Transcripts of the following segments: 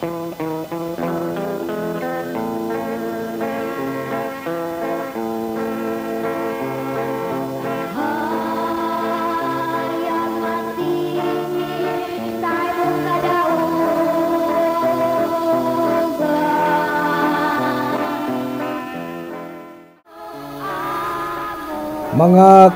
Mga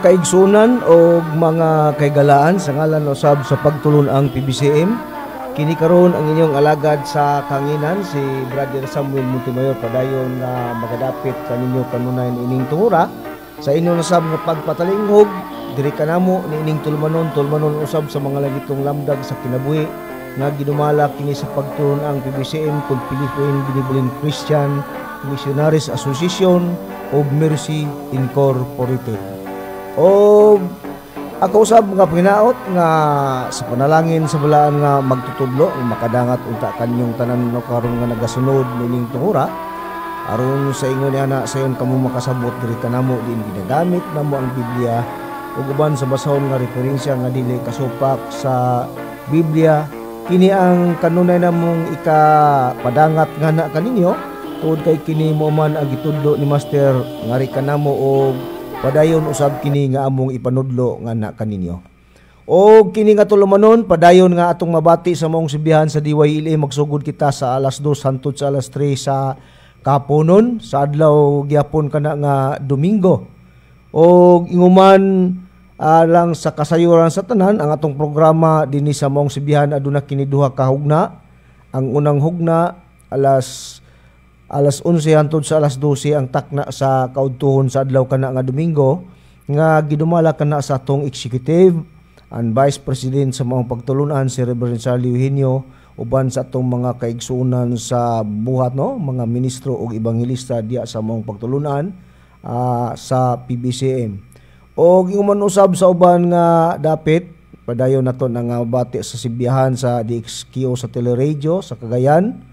kaigsunan o mga kaigalaan sa ngalan usab sa pagtulon ang PBCM, kini karon ang inyong alagad sa kanginan si Brother Samuel Montemayor padayon na magadapit kaninyo kanunay ining tungura sa inyong usab nga pagpatalinghog diri kanamo ni ining tulmanon usab sa mga lagitong lamdag sa kinabuhi nga ginumala kini sa pagtulon ang PBCM kung Philippine Benevolent Christian Missionaries Association of Mercy Incorporated. O ako usab nga pinaot nga sa panalangin sa balaan nga magtutudlo makadangat unta kanyong tanan no karon nga nagasunod nining tungura aron sa ingon ni ana sayon kamo makasabot diri kanamo din ginagamit namo ang Biblia ug uban sa basahon nga referensya nga dili kasupak sa Biblia kini ang kanunay namong ikapadangat nga na kaninyo tungod kay kini mo man ang gitudlo ni Master ngari kanamo og padayon usab kini nga among ipanudlo nga na kaninyo. O kini nga tulumanon padayon nga atong mabati sa maong sibihan sa DYLA magsugod kita sa alas 2 hangtod sa alas 3 sa kapunon sa adlaw gyapon kana nga Domingo. O inguman lang sa kasayuran sa tanan ang atong programa dinhi sa maong sibihan aduna kini duha ka hugna. Ang unang hugna alas 11 hangtod sa alas 12 ang takna sa kaudtuhon sa adlaw kana nga Domingo nga gidumala kana sa atong executive and vice president sa maong pagtulunan si Reverend Charlie Eugenio uban sa atong mga kaigsuonan sa buhat no mga ministro ug ebanghelista diya sa maong pagtulunan sa PBCM. Og ingon usab sa uban nga dapit padayon naton nga bati sa sibihan sa DXQ sa teleradio sa Cagayan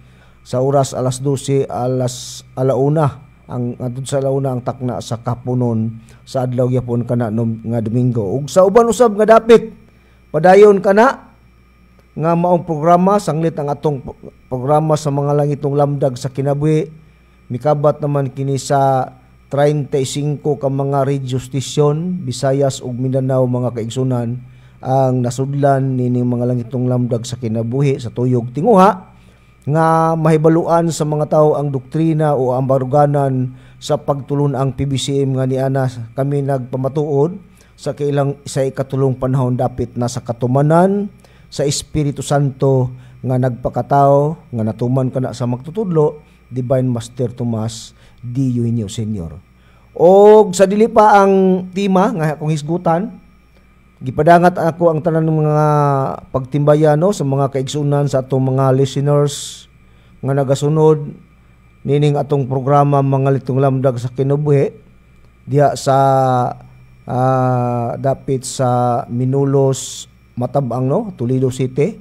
sa oras alas 12 alas alauna ang adto sa alauna ang takna sa kapunon sa adlaw gyapon kana nga Domingo. Ug sa uban usab nga dapit padayon kana nga maong programa sanglit ang atong programa sa mga langitong lamdag sa kinabuhi mikabat naman kini sa 35 ka mga radio station Visayas ug Mindanao mga kaigsunan ang nasudlan nining mga langitong lamdag sa kinabuhi sa tuyog tinguha nga mahibaluan sa mga tao ang doktrina o ang baruganan sa pagtulon ang PBCM nga niana kami nagpamatuod sa kailang sa ikatulong panahon dapit na sa katumanan sa Espiritu Santo nga nagpakatao nga natuman kana sa magtutudlo Divine Master Tomas D. Eugenio Sr. O sa dili pa ang tema nga akong hisgutan gipadangat ako ang tanan ng mga pagtimbayano sa mga kaigsunan sa atong mga listeners nga nagasunod nining atong programa mga litong lamdag sa kinabuhi diya sa dapit sa Minolos Matabang no Toledo City.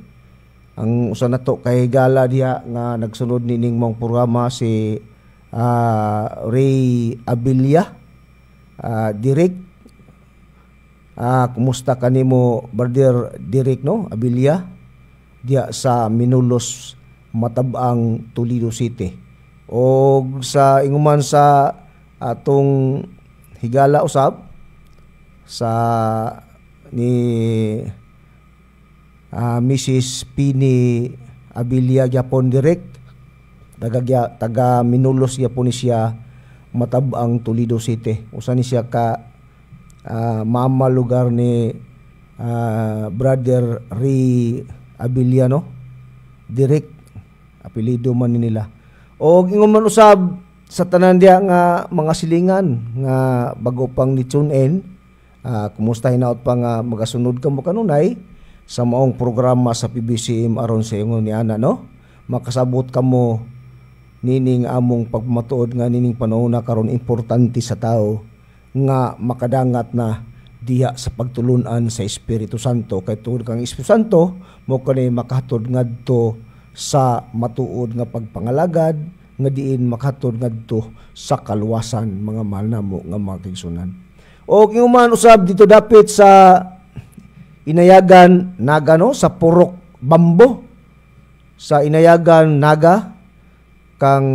Ang usa nato kay gala diya nga nagsunod nining mong programa si Ray Abilia direct. Kumusta kanimo Brother Derek no Abilia diya sa Minolos Matabang Toledo City. O sa inguman sa atong higala usab sa ni Mrs. Pini Abilia Japon direct taga Minolos gyapon siya Matabang Toledo City. Usa ni siya ka mama lugar ni Brother Ray Abiliano direct apelido man nila. O ingon man usab sa tanan diya nga mga silingan nga bago pang ni tune in kumusta hinaot pa nga magasunod ka mo kanunay sa maong programa sa PBCM aron sa ingon ni ana no makasabot kamo nining among pagmatuod nga nining panahon na karon importante sa tao nga makadangat na diya sa pagtulunan sa Espiritu Santo kay tuod kang Espiritu Santo mo kanay makahatod ngadto sa matuod nga pagpangalagad nga diin makahatod ngadto sa kaluwasan mga mahal namo nga mga kaigsunan. O kinguman usab dito dapit sa Inayagan Nagano sa Purok Bambo sa inayagan naga kang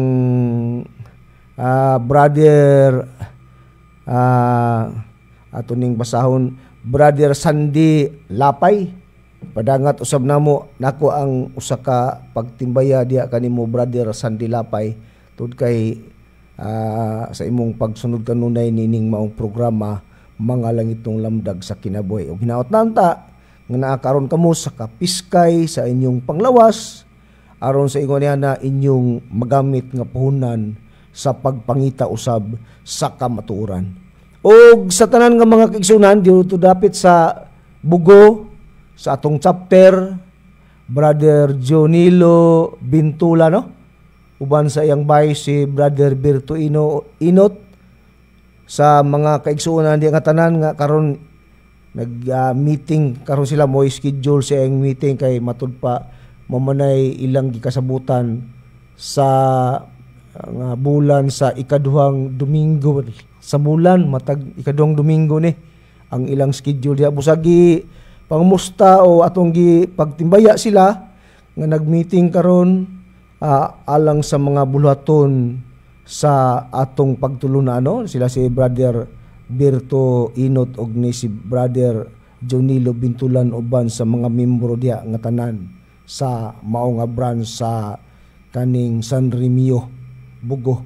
brother ato ning basahon Brother Sandy Lapay. Padangat usab namo nako ang usa ka pagtimbaya diha kanimo Brother Sandy Lapay tud kay sa imong pagsunod kanunay nining maong programa mga langitong lamdag sa kinabuhi. O hinaot nanta nga naakaron kamo sa kapiskay sa inyong panglawas aron sa ingon niya na inyong magamit nga puhunan sa pagpangita usab sa kamatuoran. O sa tanan nga mga kaigsunan dito dapit sa Bugo sa atong chapter Brother Jonilo Bintula no. Uban sa iyang bahay si Brother Bertuino Inot sa mga kaigsunan di nga tanan nga karon nag-meeting karon sila mo schedule sa iyang meeting kay matud pa mamanay ilang gikasabutan sa nga bulan sa ikaduhang Domingo sa bulan matag ikaduhang Domingo ni ang ilang schedule diha busagi pangmusta o atong gi pagtimbaya sila nga nag-meeting karon alang sa mga buluhaton sa atong pagtulunan no sila si Brother Berto Inot og ni si Brother Jonilo Bintulan uban sa mga membro diha nga tanan sa mao nga branch sa kaning San Remio Bugo.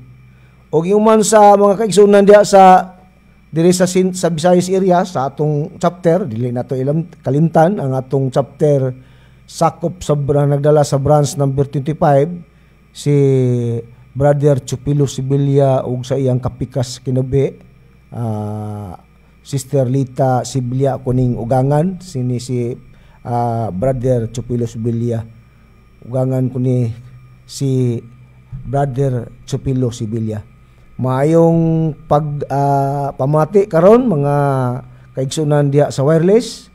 Og human sa mga kaigsunan diha sa diri sa Visayas area sa atong chapter dili nato ilang kalimtan ang atong chapter sakop sa nagdala sa branch number 25 si Brother Chupilo Sibilia ug sa iyang kapikas kinabi Sister Lita Sibilia kuning ugangan sini si Brother Chupilo Sibilia ugangan kuni si Brother Chupilo Sibilia. Maayong pamati karon mga kaigsunan diha sa wireless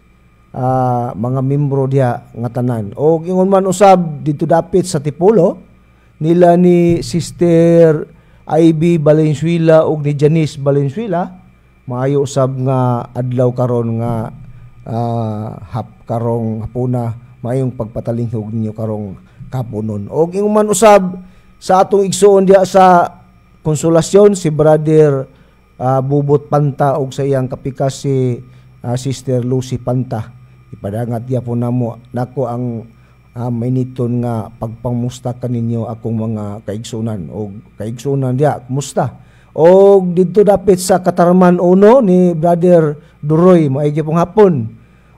mga membro diha nga tanan. O ingon man usab dito dapit sa Tipolo nila ni Sister Ivy Valenzuela ug ni Janice Valenzuela maayo usab nga adlaw karon nga karong hapuna maayong pagpatalinghog ninyo karong kapunon. O ingon man usab sa atong igsuon diha sa Konsolasyon si Brother Bubot Panta ug sa iyang kapikas si Sister Lucy Panta. Ipadangat diya po namo nako ang mainiton nga pagpangmusta kaninyo akong mga kaigsunan o kaigsunan diya kumusta. O dito dapit sa Katarman Uno ni Brother Duroy maigi pong hapon.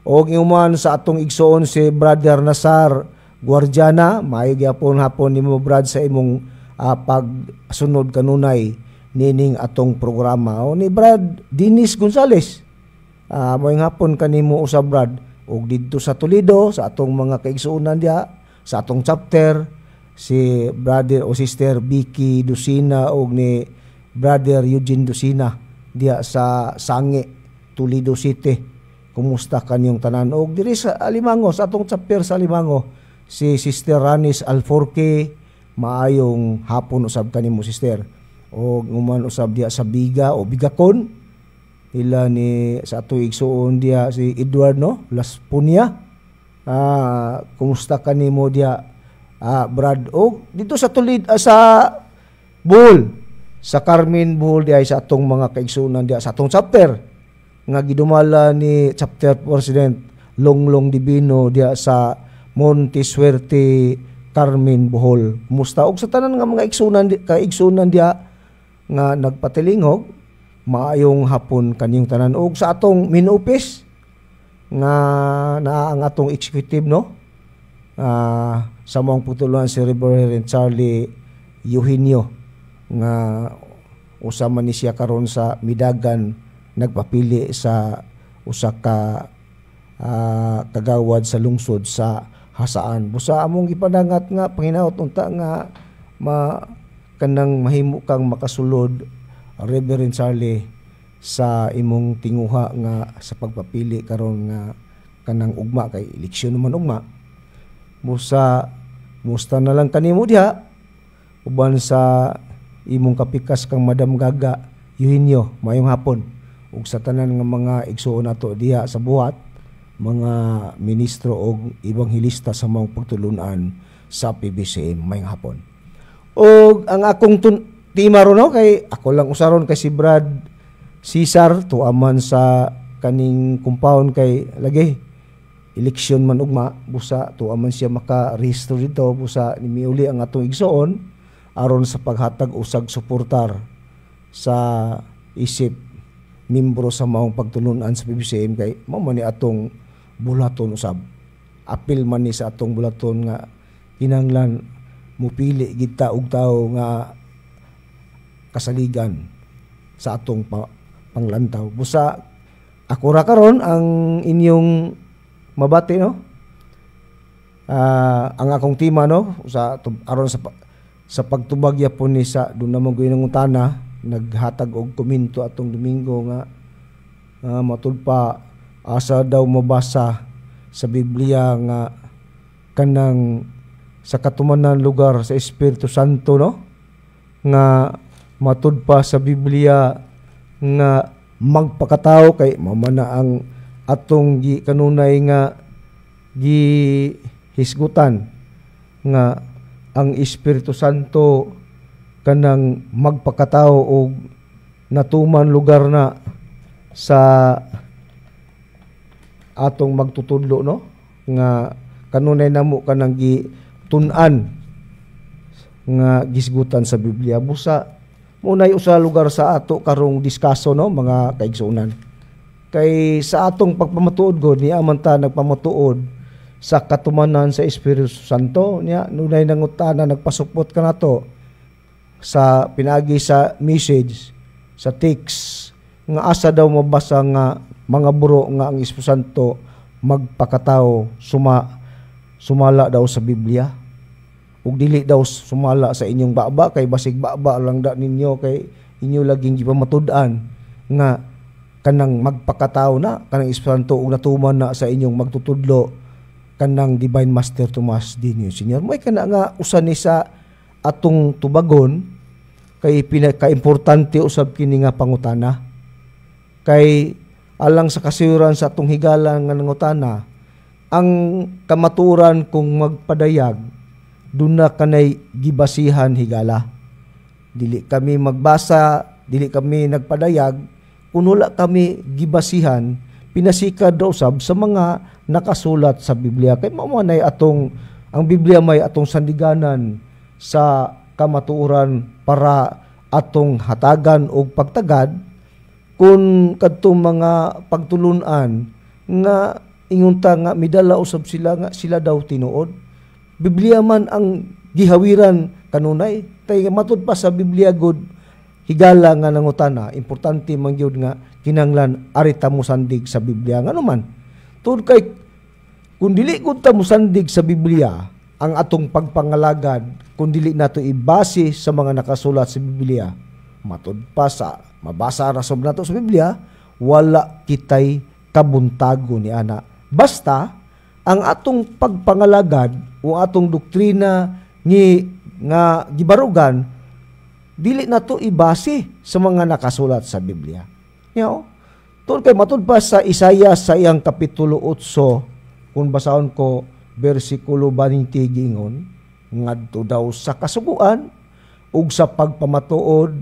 O iuman sa atong igsuon si Brother Nasar Guardiana maigi pong hapon nimo brad sa imong pagsunod kanunay nining atong programa o ni Brad Dennis Gonzales moing hapon kanimo usab Brad ug didto sa Toledo sa atong mga kaigsuonan diha sa atong chapter si Brother o Sister Vicky Dusina ug ni Brother Eugene Dusina diha sa Sangi Toledo City. Kumusta kanyong tanan og diri sa Alimango sa atong chapter sa Alimango si Sister Ranis Alforque maayong hapon usab kanimo sister o nguman usab diha sa Biga o Bigakon ila ni sa ato igsuon diha si Edward no Las Punya kumusta kanimo diha Brad o dito sa Tulid sa Bohol sa Carmen Bohol diha sa atong mga kaigsuonan diha sa atong chapter nga gidumala ni chapter president Longlong Divino diha sa Monte Suerte Carmen Bohol. Musta og sa tanan nga mga kaigsunan diha nga nagpatilinghog maayong hapon kanyong tanan og sa atong main office nga naa ang atong executive no sa mong putuluan si Reverend Charlie Eugenio nga usa man ni siya karon sa Midagan nagpapili sa usa ka kagawad sa lungsod sa Hasaan. Busa among ipadangat nga panginaot unta nga kanang mahimo kang makasulod Reverend Charlie sa imong tinguha nga sa pagpapili karon nga kanang ugma kay eleksyon naman ugma. Busa musta na lang kanimo diha uban sa imong kapikas kang Madam Gaga Eugenio mayong hapon ug sa tanan nga mga igsuon nato diha sa buhat mga ministro o ebanghilista sa mga pagtulunan sa PBCM may hapon. O ang akong tima ron kay ako lang usaron kay si Brad Cesar tuaman sa kaning compound kay lagi eleksyon man ugma busa tuaman siya maka-register dito busa nimiuli ang atong igsoon aron sa paghatag usag suportar sa isip membro sa maong pagtulunan sa PBCM kay mao man ni atong bulaton usab apil man ni sa atong bulaton nga kinahanglan mupili kita og tawo nga kasaligan sa atong panglantaw. Busa ako ra karon ang inyong mabati no. Ang akong tima no sa aron sa pagtubag yapon ni sa dun namang ginungutana naghatag og komento atong Domingo nga matud pa asa daw mabasa sa Biblia nga kanang sa katumanan lugar sa Espiritu Santo no nga matud pa sa Biblia nga magpakatao kay mamana ang atong kanunay nga gihisgutan nga ang Espiritu Santo kanang magpakatao og natuman lugar na sa atong magtutudlo no nga kanunay namo kanang tun-an nga gisgutan sa Biblia busa munay usa lugar sa ato karong diskaso no mga kaigsunan kay sa atong pagpamatuod gud niya man ta nagpamatuod sa katumanan sa Espiritu Santo niya nunay nangutana nagpasupot ka nato sa pinagi sa message sa text nga asa daw mabasa nga mga buro nga ang Espiritu Santo magpakatao sumala daw sa Biblia ug dili daw sumala sa inyong baba kay basig baba lang da ninyo kay inyo laging gipamatud-an nga kanang magpakatao na kanang Espiritu Santo ug natuman na sa inyong magtutudlo kanang Divine Master Tomas Dinio Senior may kana nga usa ni sa atong tubagon kay pinaka-importante usab kini nga pangutana kay alang sa kasayuran sa atong higala nga nangutana ang kamaturan kung magpadayag doon na kanay gibasihan higala. Dili kami magbasa, dili kami nagpadayag, kung wala kami gibasihan, pinasikad daw sab sa mga nakasulat sa Biblia. Kay mamanay ang Biblia may atong sandiganan sa kamatuoran para atong hatagan o pagtagad kung kadtong mga pagtulunan nga ingunta nga midala usab sila nga sila daw tinuod. Biblia man ang gihawiran kanunay tay matud pa sa Biblia gud higala nga nangutana importante man gyud nga kinahanglan arita mo sandig sa Biblia ngano man tud kay kun dili gud ta mo sandig sa Biblia ang atong pagpangalagad kun dili nato ibase sa mga nakasulat sa Biblia matud pa sa mabasa ra sab nato sa Biblia wala kitay kabuntago ni ana basta ang atong pagpangalagad o atong doktrina nga gibarugan dili nato ibase sa mga nakasulat sa Biblia. Yo, tungod kay matud pa sa Isaiah sa iyang kapitulo 8 kung basahon ko bersikulo 20 gingon ngadto daw sa kasuguan ug sa pagpamatuod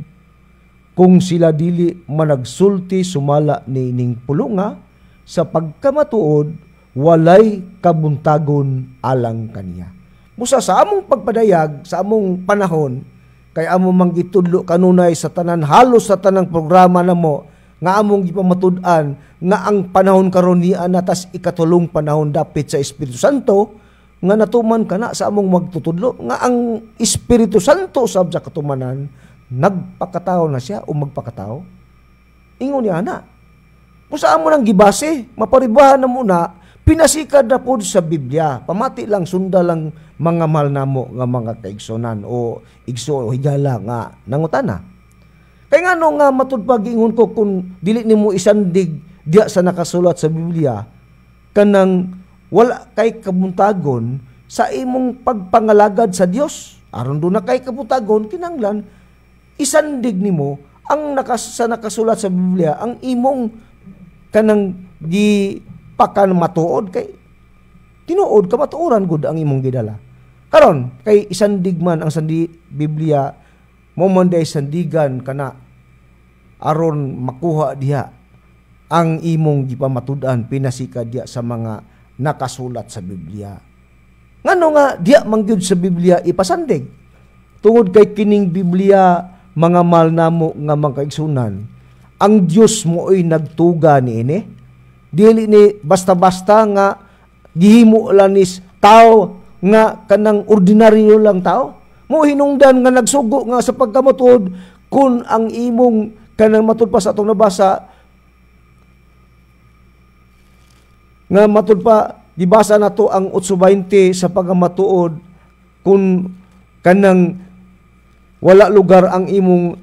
kung sila dili managsulti sumala niining pulunga sa pagkamatuod walay kabuntagon alang kaniya. Busa sa among pagpadayag, sa among panahon, kay among manggitudlo kanunay sa tanan, halos sa tanang programa na mo, nga among gipamatud-an, nga ang panahon karon niya natas ikatulong panahon dapit sa Espiritu Santo, nga natuman ka na sa among magtutudlo, nga ang Espiritu Santo sab sa katumanan, nagpakatao na siya o magpakatao. Ingon niya na. Busa amo nang gibase, maparibahan na muna, pinasikad na po sa Biblia. Pamati lang, sunda lang mga mahal namo nga mga kaigsonan o igso o higala nga nangutana. Kaya nga no nga matudpag ingon ko kung dili nimo isandig diya sa nakasulat sa Biblia kanang wala kay kabuntagon sa imong pagpangalagad sa Dios. Aron do na kay kabuntagon kinahanglan isandig nimo ang sa nakasulat sa Biblia ang imong kanang pakan matuod kay tinuod ka matuoran gud ang imong gidala. Karon kay isandig man ang sandi Biblia mo man day sandigan kana aron makuha diha ang imong gipamatud-an pinasika diha sa mga nakasulat sa Biblia. Ngano nga diha mangyud sa Biblia ipasandig? Tungod kay kining Biblia mga mahal namo nga mga kaigsunan, ang Dios mo ay nagtuga niini. Dili ni basta-basta nga gihimo lang ni tao nga kanang ordinaryo lang tao. Mo hinungdan nga nagsugo nga sa pagkamatuod kun ang imong kanang matud pa sa atong nabasa nga matud pa gibasa nato ang 8:20 sa pagkamatuod kun kanang wala lugar ang imong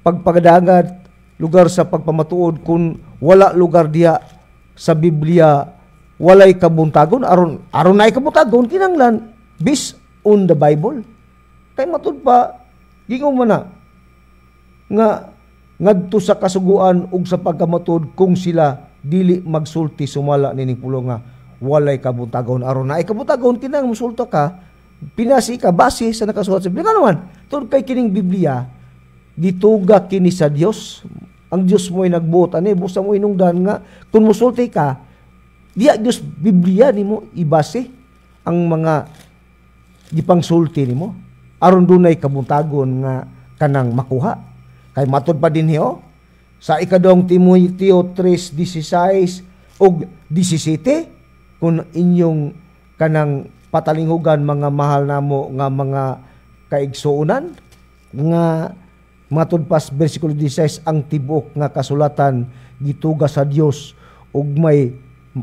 pagpagadagat lugar sa pagpamatuod kun wala lugar diha sa Biblia walay kabuntagon aron nay kabuntagon kinahanglan based on the Bible. Kay matud pa gingon man na nga ngadto sa kasuguan ug sa pagkamatuod kung sila dili magsulti sumala nining pulo nga walay kabuntagon aron nay kabuntagon kinahanglan musulta ka pinasi ka base sa nakasulat sa Biblia. Nga naman tungod kay kining Biblia gituga kini sa Dios. Ang Dios mo ay nagbuot ani busa mo hinungdan nga kung musulti ka diya Dios Biblia nimo ibase ang mga gipangsulti nimo aron dunay kabuntagon nga kanang makuha. Kay matud pa din hiyo sa ikadong Timoteo 3:16 ug 17 kung inyong kanang patalinghugan mga mahal namo nga mga kaigsuonan nga matud pas bersikulo 16 ang tibuok nga kasulatan gituga sa Dios ug may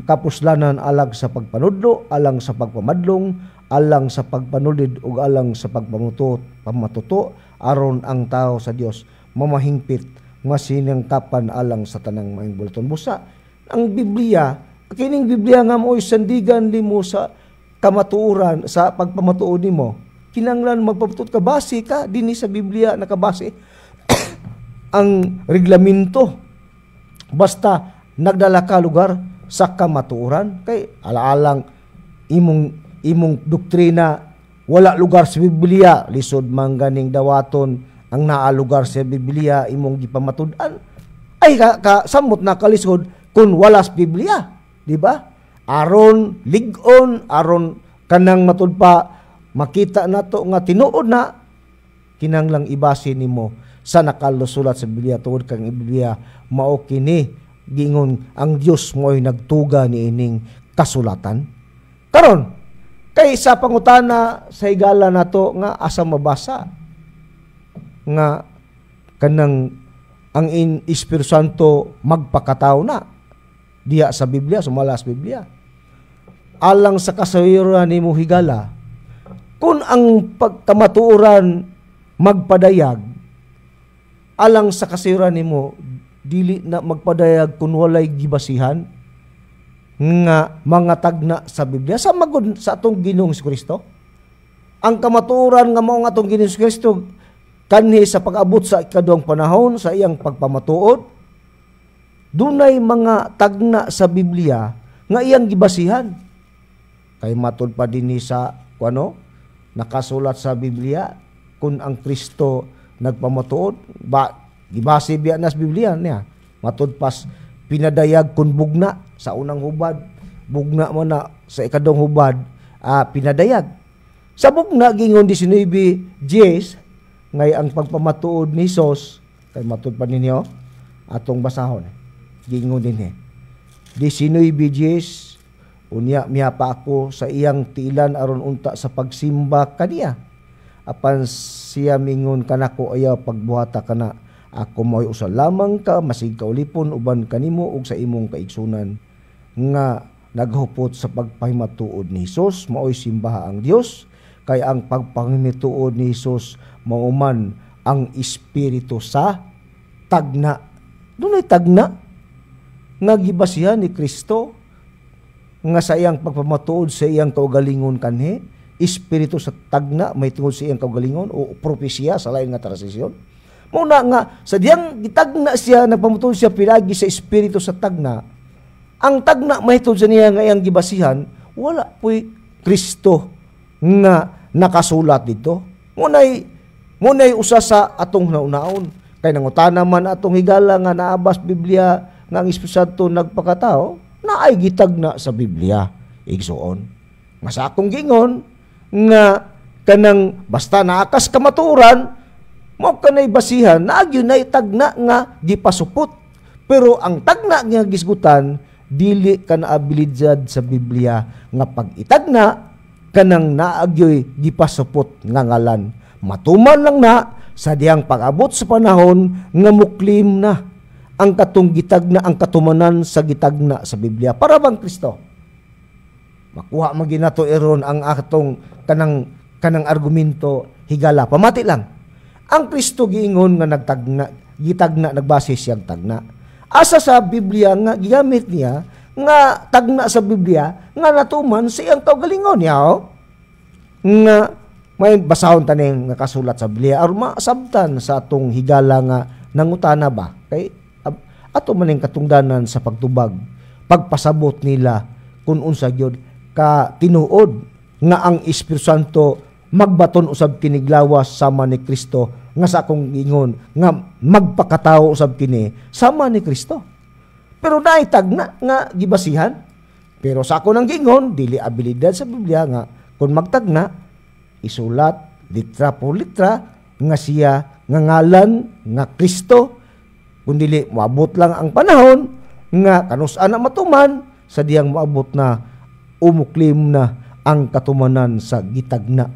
kapuslanan alang sa pagpanudlo, alang sa pagpamadlong, alang sa pagpanulid ug alang sa pamatuto aron ang tao sa Dios mamahingpit nga sinangkapan alang sa tanang maayong bulaton. Busa ang Biblia, kining Biblia nga mo'y sandigan limo sa kamatuoran sa pagpamatuod nimo. Kinahanglan magpamatuod ka base ka dinhi sa Biblia nakabase ang reglamento basta nagdala ka lugar sa kamatuoran kay alaalang imong doktrina wala lugar sa Biblia lisod man ganing dawaton ang naa lugar sa Biblia imong gipamatud-an ay samot na kalisod kun wala sa Biblia, di ba? Aron lig-on aron kanang matud pa makita nato nga tinuod na kinahanglang ibase nimo sa nakalusulat sa Biblia tungod kang Biblia mao kini gingon ang Dios mo'y nagtuga ni ining kasulatan. Karon kay sa pangutana sa higala nato nga asa mabasa nga kanang ang Espiritu Santo magpakataw na diya sa Biblia, sumala sa Biblia. Alang sa kasayuran nimo higala, kung ang pagkamatuoran magpadayag, alang sa kasayuran nimo dili na magpadayag kun walay gibasihan nga mga tagna sa Biblia sa magod sa atong Ginoong Kristo. Ang kamatuoran nga mao nga atong Ginoong Kristo kanhi sa pag-abot sa ikaduhang panahon sa iyang pagpamatuod, dunay mga tagna sa Biblia nga iyang gibasihan. Kay matud pa dinhi sa nakasulat sa Biblia kung ang Kristo nagpamatuod gibase biya nas Biblia niya. Matud pas pinadayag kun bugna sa unang hubad, bugna man na sa ikaduhang hubad, pinadayag. Sa bugna gingon 19:10 ngay ang pagpamatuod ni Hesus kay matud pa ninyo atong basahon. Gingon din 19:10 unya miyapa ako sa iyang tiilan aron unta sa pagsimba kaniya. Apan siya mingon kanako ayaw pagbuhata kana ako mo'y usa lamang ka masig kaulipon uban kanimo ug sa imong kaigsunan nga naghupot sa pagpahimatuod ni Hesus mao'y simbaha ang Dios kay ang pagpahimatuod ni Hesus mauman ang espiritu sa tagna. Dunay tagna nga gibasihan ni Kristo nga sa iyang pagpamatuod sa iyang kaugalingon kanhi, espiritu sa tagna may tungod sa iyang kaugalingon o propesya sa lain nga tradisyon. Muna nga sa diyang gitagna siya nagpamatuod siya pinagi sa espiritu sa tagna. Ang tagna mahitod sa niya nga iyang gibasihan wala po'y Kristo nga nakasulat dito. Munay usa sa atong naunaon. Kay nangutana man atong higala nga naabas Biblia nga ang Espiritu Santo nagpakatao, naay gitagna sa Biblia. Igsuon. Nga sa akong gingon nga kanang basta naakas kamaturan, mo kanay basihan na agyon na itagna nga gipasupot. Pero ang tagna nga gisgutan, dili ka naabilidad sa Biblia nga pag itagna kanang naagyoy gipasupot nga ngalan. Matuman lang na sa diyang pag-abot sa panahon nga muklim na ang katong gitagna, ang katumanan sa gitagna sa Biblia. Para bang Kristo? Makuha maginato iron ang atong kanang argumento higala. Pamati lang. Ang Kristo giingon nga gitagna, nagbase siyang tagna. Asa sa Biblia nga gigamit niya nga tagna sa Biblia nga natuman siyang kaugalingon niya. Nga may basahon taning nga kasulat sa Biblia aron masabtan sa atong higala nga nangutana ba kay ato maning katungdanan sa pagtubag pagpasabot nila kung unsa gyud ka tinuod nga ang Espiritu Santo magbaton usab kini glawas sama ni Kristo nga sa akong ingon nga magpakatao usab kini sama ni Kristo. Pero naitag nga gibasihan. Pero sa ako nang gingon dili abilidad sa Biblia nga kung magtagna isulat litra por litra nga siya nga ngalan nga Kristo, kundi moabot lang ang panahon nga kanus-an na matuman sa diyang moabot na umuklim na ang katumanan sa gitagna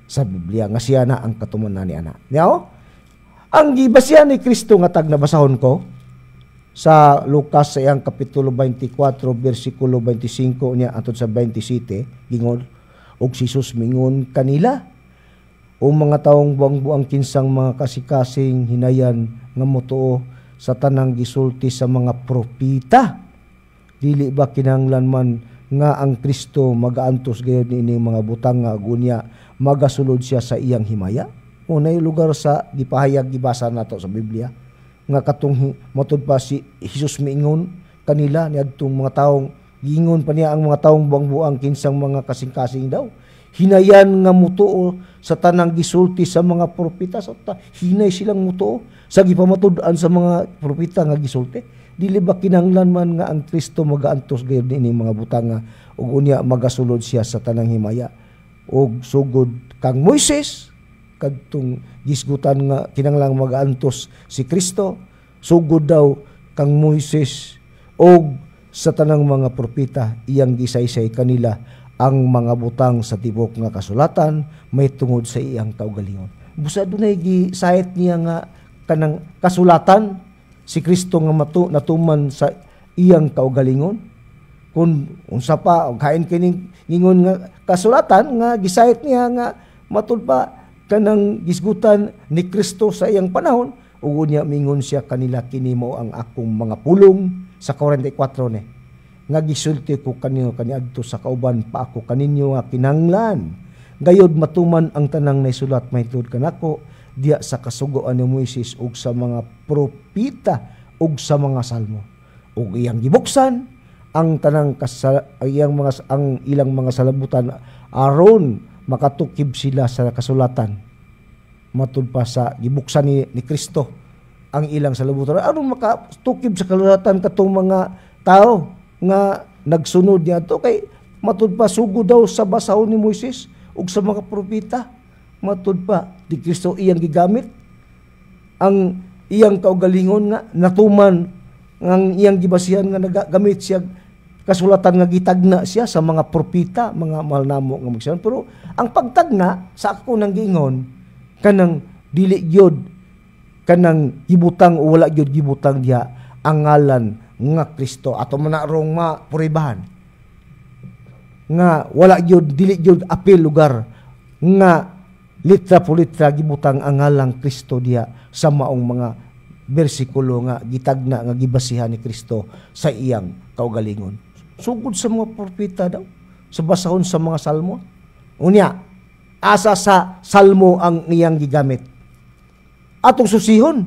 sa Biblia nga siya na ang katumanan ni ana. Niao? Ang gibasihan ni Kristo nga tag nabasahon ko sa Lucas sa iyang kapitulo 24 bersikulo 25 niya atod sa 27 gingon og si Jesus mingon kanila o mga taong buang-buang kinsang mga kasikasing hinayan nga motuo sa tanang gisulti sa mga propita. Dili ba kinahanglan man nga ang Kristo magaantos gayud ini mga butang nga agunya magasulod siya sa iyang himaya? Unay lugar sa gipahayag gibasa nato sa Biblia nga katong matud pa si Jesus miingon kanila niadtong mga taong gingon pa niya ang mga taong buang-buang kinsang mga kasing-kasing daw. Hinayan nga mutuo sa tanang gisulti sa mga propita. So, hinay silang mutuo sa gipamatud-an sa mga propita nga gisulti. Dili ba kinahanglan man nga ang Kristo magaantos gayud ini mga butang nga ug unya magasulod siya sa tanang himaya. Og sugod kang Moises kadtong gisgutan nga kinahanglan magaantos si Kristo, sugod daw kang Moises og sa tanang mga propita iyang gisaysay kanila ang mga butang sa tibok nga kasulatan may tungod sa iyang kaugalingon. Busa dunay gisayt niya nga kanang kasulatan si Kristo nga natuman sa iyang kaugalingon. Kung unsa pa og kain kining ingon nga kasulatan nga gisayt niya nga matud pa kanang gisgutan ni Kristo sa iyang panahon ug unya mingon siya kanila kini mao ang akong mga pulong sa 44 ni nga gisulti ko kanyo kaniadto sa kauban pa ako kaninyo nga kinahanglan gayud matuman ang tanang naisulat mahitud kanako diya sa kasugoan ni Moises ug sa mga propita ug sa mga salmo ug iyang gibuksan ang tanang ang ilang mga salabutan aron makatukib sila sa kasulatan matud pa sa gibuksan ni Kristo ang ilang salabutan aron makatukib sa kasulatan katong mga tao nga nagsunod niya to kay matud pa sugod daw sa basahon ni Moises ug sa mga propeta matud pa di Kristo iyang gigamit ang iyang kaugalingon nga natuman ang iyang gibasihan nga nagagamit siya kasulatan nga gitagna siya sa mga propeta mga malnamo nga magsiyon pero ang pagtagna sa ako nang giingon kanang dili gyud kanang gibutang o wala gyud gibutang diha ang ngalan nga Kristo ato man rong mapuribahan nga wala gyud dili gyud apil lugar nga litra po litra gibutang ang ngalang Kristo diha sa maong mga bersikulo nga gitagna nga gibasihan ni Kristo sa iyang kaugalingon sugod sa mga propeta daw sa basahon sa mga salmo unya asa sa salmo ang iyang gigamit atong susihon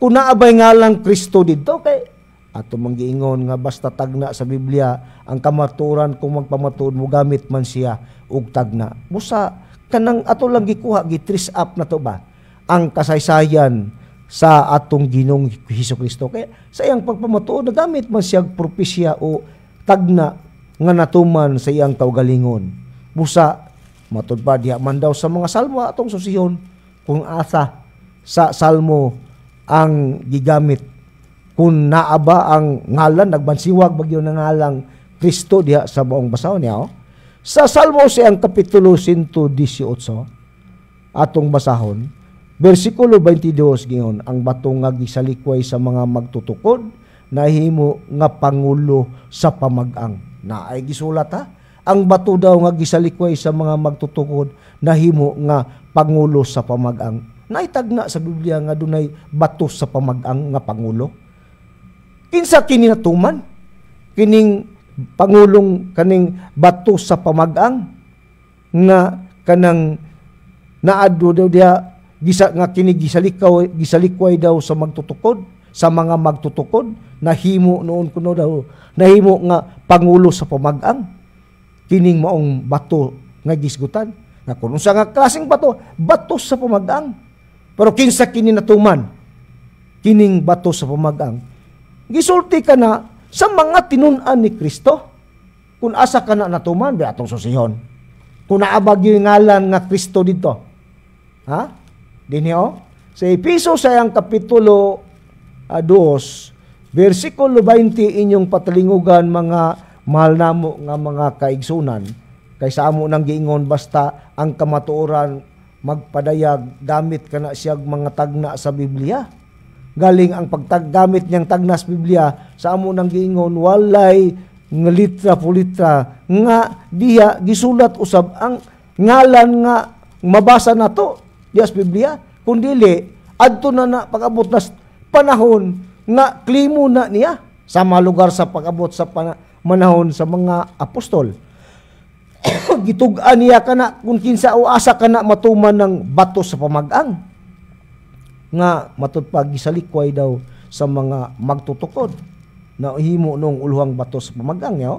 kung naabay ngalang Kristo dito kay ato manggiingon nga basta tagna sa Biblia ang kamaturan kung magpamatuod mo gamit man siya og tagna busa kanang ato lang gikuha gitris up na to ba ang kasaysayan sa atong Ginoong Hesukristo. Kaya sa iyang pagpamatuod nagamit man siya propesya o tagna nga natuman sa iyang kaugalingon. Busa matud pa diha man daw sa mga salmo atong susihon kung asa sa salmo ang gigamit kung naaba ang ngalan nagbansiwag bagyo ng ngalang Kristo diha sa buong basahon niya. Sa Salmo siyang kapitulo 118 atong basahon, versikulo 22 giyon, ang bato nga gisalikway sa mga magtutukod nahimo nga pangulo sa pamag-ang. Naay gisulat ha? Ang bato daw nga gisalikway sa mga magtutukod nahimo nga pangulo sa pamag-ang. Naitagna sa Biblia nga dunay bato sa pamag-ang nga pangulo. Kinsa kini natuman? Kining pangulong kaning bato sa pamag-ang nga kanang naadto daw dia gisa nga kini gisalikway daw sa magtutukod, sa mga magtutukod nahimo noon kuno daw nahimo nga pangulo sa pamag-ang. Kining maong bato nga gisgutan na kuno sa nga klaseng bato sa pamag-ang. Pero kinsa kini natuman? Kining bato sa pamag-ang gisulti ka na sa mga tinun-an ni Kristo. Kung asa ka na natuman, di atong susihon. Kung naabag yung ngalan nga Kristo dito. Ha? Dinyo? Sa Episo sa iyang kapitulo 2, versikulo 20, inyong patalingugan mga mahal namo nga mga kaigsunan. Kaysa amo nang giingon basta ang kamatuoran magpadayag, gamit ka na siyag mga tagna sa Biblia. Galing ang paggamit niyang tagnas Biblia sa amo nang giingon walay nga litra po litra nga diha gisulat usab ang ngalan nga mabasa nato diha sa Biblia kundili adto na pag-abot na panahon nga klimo na niya sa mga lugar sa pag-abot sa manahon sa mga apostol. Gitug-an niya kana kung kinsa o asa kana matuman ng bato sa pamag-ang nga matud pa gisalikway daw sa mga magtutukod na himo nung uluhang bato sa pamag-ang yo.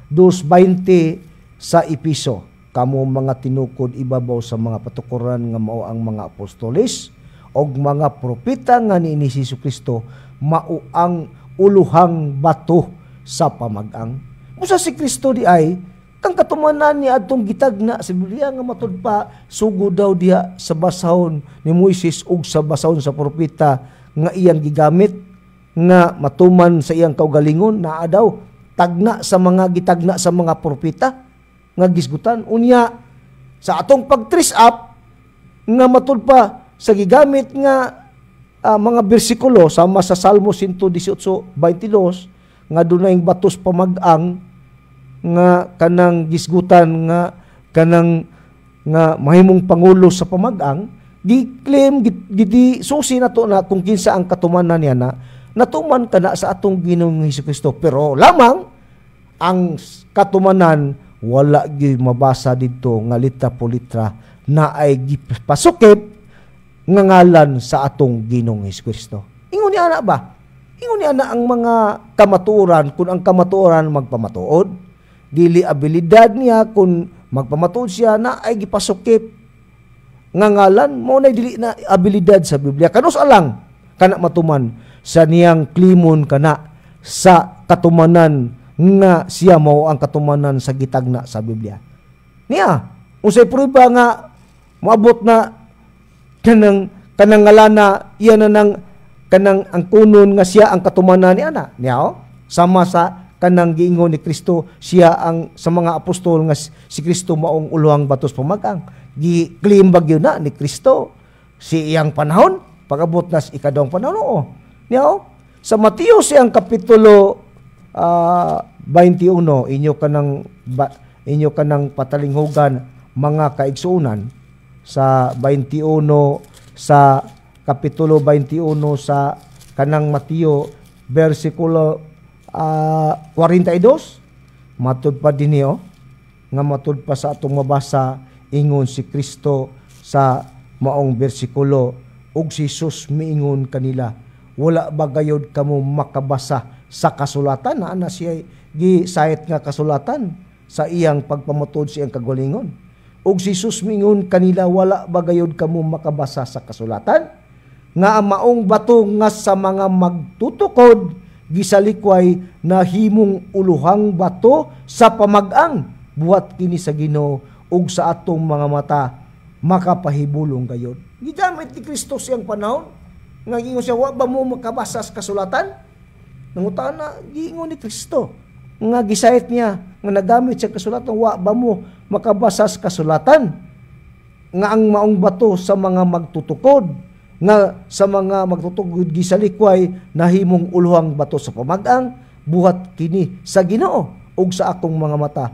2:20 sa Episo, kamo mga tinukod ibabaw sa mga patukuran nga mao ang mga apostoles og mga propeta nga niini si Jesucristo mao ang uluhang bato sa pamag-ang. Usa si Kristo di ay kang katumanan niya atong gitagna sa Biblia nga matud pa sugo daw diha sa basahon ni Moises ug sa basahon sa propeta nga iyang gigamit nga matuman sa iyang kaugalingon naa daw tagna sa mga gitagna sa mga propeta nga gisgutan unya sa atong pag-trace up nga matud pa sa gigamit nga mga bersikulo sama sa Salmo 118:22 nga dunay batos pamag-ang nga kanang gisgutan nga kanang nga mahimong pangulo sa pamag-ang gi-claim gidi susi nato na kung kinsa ang katumanan niya na natuman kana sa atong Ginoong Hesukristo pero lamang ang katumanan wala gi mabasa didto nga litra po litra na ay gipasukip nga ngalan sa atong Ginoong Hesukristo. Ingon niya na ba? Ingon niya na ang mga kamatuoran kung ang kamatuoran magpamatuod dili abilidad niya kung magpamatuod siya na ay gipasukip nga ngalan mo na dili na abilidad sa Biblia kanus alang kana matuman sa niyang klimon kana sa katumanan nga siya mao ang katumanan sa gitagna sa Biblia niya unsay prueba nga moabot na kanang ngalana iya na nang kanang ang kunon nga siya ang katumanan niya niya sama sa kanang giingon ni Kristo siya ang sa mga apostol nga si Kristo maong uluhang batos pamag-ang gi-claim bagyo na ni Kristo si iyang panahon pag-abot na ikadawang panahon niya sa Mateo siyang kapitulo 21 inyo kanang patalinghugan mga kaigsuunan sa 21 sa kapitulo 21 sa kanang Mateo versikulo 42 matud pa din niyo nga matud pa sa atong mabasa ingon si Kristo sa maong bersikulo ug si Jesus miingon kanila wala ba gayod kamo makabasa sa kasulatan na siya gisayt nga kasulatan sa iyang pagpamatud sa iyang kagalingon ug si Jesus mingon kanila, wala ba gayud kamo makabasa sa kasulatan nga ang maong bato nga sa mga magtutukod gisalikway na himong uluhang bato sa pamag-ang, buhat kini sa Ginoo ug sa atong mga mata makapahibulong gayud. Gigamit ni Kristo siyang panahon nga gingon siya, wa ba mo makabasa sa kasulatan? Nangutana, gingon ni Kristo nga gisayt niya nga nagamit siya kasulatan, wa ba mo makabasa sa kasulatan nga ang maong bato sa mga magtutukod, nga sa mga magtutukod gisalikway nahimong uluhang bato sa pamag-ang, buhat kini sa Ginoo ug sa akong mga mata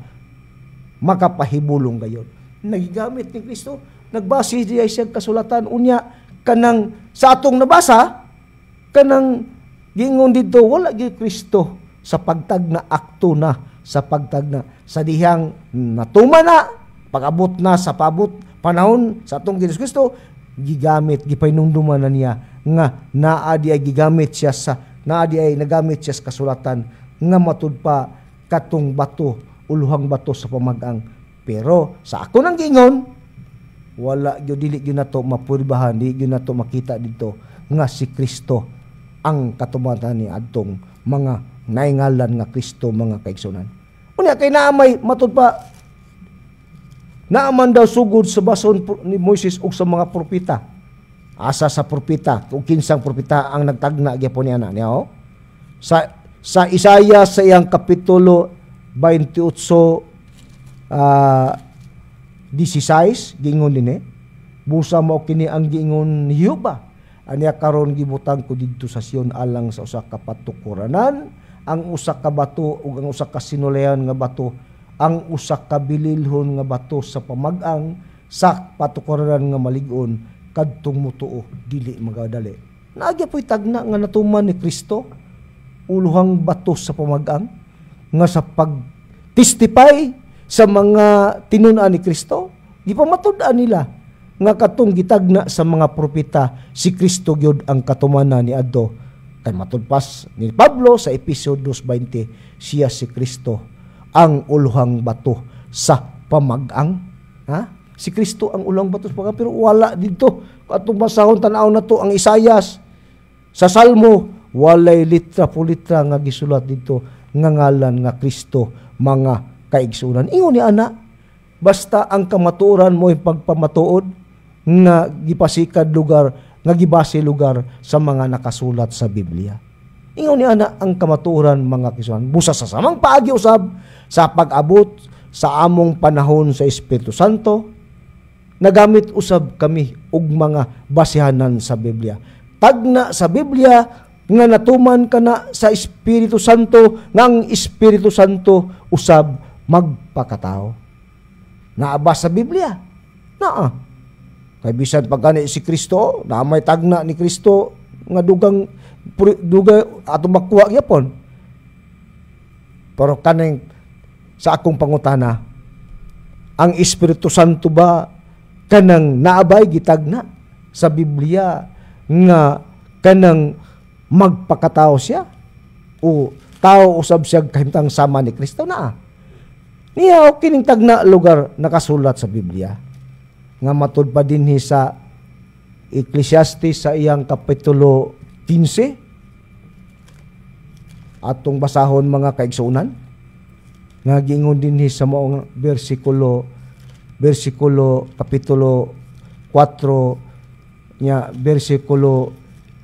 makapahibulong gayon. Nagigamit ni Kristo, nagbase diay siya kasulatan, unya kanang sa atong nabasa kanang gingon dito, wala gyud Kristo sa pagtagna akto na, sa pagtagna sa dihang natuma na, pag-abot na sa pabot panahon sa atong Ginoong Kristo, gigamit, gipainumduman na niya nga naadi ay gigamit siya sa naadi ay nagamit siya sa kasulatan nga matud pa katong bato, uluhang bato sa pamag-ang. Pero sa ako nang gingon, wala gyud, dili gyud nato mapurbahan, dili gyud nato makita dito nga si Kristo ang katubatan ni adtong mga naingalan nga Kristo, mga kaigsunan. Unya kay naamay matud pa naaman daw sugod sa bason ni Moises ug sa mga propeta. Asa sa propeta, ug kinsang propeta ang nagtagna gyapon niya na niya, oh? Sa Isaiah sa iyang kapitulo 28 16 gingon dinhi, busa mao kini ang gingon ni Jehova, aniya karon gibutang ko didto sa Sion alang sa usa ka patukuranan, ang usa ka bato ug ang usa ka sinulayan nga bato, ang usa ka bililhon nga bato sa pamag-ang, sa patukuranan nga malig-on kadtong mutuo dili magadali. Naagya po'y tagna nga natuman ni Kristo, uluhang bato sa pamag-ang, nga sa pag-testify sa mga tinun-an ni Kristo, di pa matud-an nila nga katong gitagna sa mga propeta, si Kristo gyud ang katumanan ni adto. Kay matudpas ni Pablo sa episode 2:20, siya si Kristo ang uluhang bato sa pamag-ang. Ha? Si Kristo ang uluhang bato sa pamag-ang, pero wala dito. Atong basahon tanaw na to ang Isaias sa Salmo, walay litra po litra nga gisulat dito nga ngalan nga Kristo, mga kaigsunan. Ingon ni ana, basta ang kamatuoran mo yung pagpamatuod nga gipasikad lugar, nga gibase lugar sa mga nakasulat sa Biblia. Ingon ni ana ang kamatuoran, mga kaigsunan, busa sa samang paagi usab sa pag-abot sa among panahon sa Espiritu Santo, nagamit usab kami og mga basihanan sa Biblia. Tagna sa Biblia nga natuman kana sa Espiritu Santo, nga ang Espiritu Santo usab magpakatao. Naaba sa Biblia. Naa. Kay bisan pagkani si Kristo, na may tagna ni Kristo nga dugang ato makuha gyapon. Pero kaning sa akong pangutana, ang Espiritu Santo ba kanang naabay gitagna sa Biblia nga kanang magpakatao siya o tao usab siya kahimtang sama ni Kristo? Na niya kining tagna lugar nakasulat sa Biblia nga matud pa dinhi sa Ecclesiastes sa iyang kapitulo 15, atong basahon, mga kaigsunan, nga gingon dinhi sa maong bersikulo kapitulo 4 nya bersikulo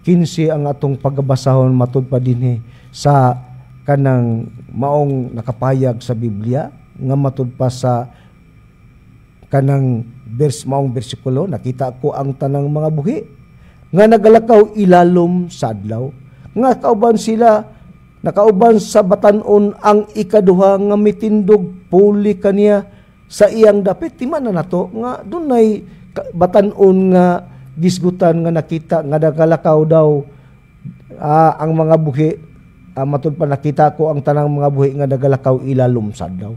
15 ang atong pagbasahon matud pa dinhi sa kanang maong nakapayag sa Biblia, nga matud pa sa kanang maong bersikulo, nakita ko ang tanang mga buhi nga nagalakaw ilalom sa adlaw, nga kauban sila, nakauban sa batan-on ang ikaduha nga mitindog puli kaniya sa iyang dapit. Timan na nato nga dunay batan-on nga gisgutan nga nakita nga nagalakaw daw ang mga buhi. Matud pa nakita ko ang tanang mga buhi nga nagalakaw ilalom sa adlaw,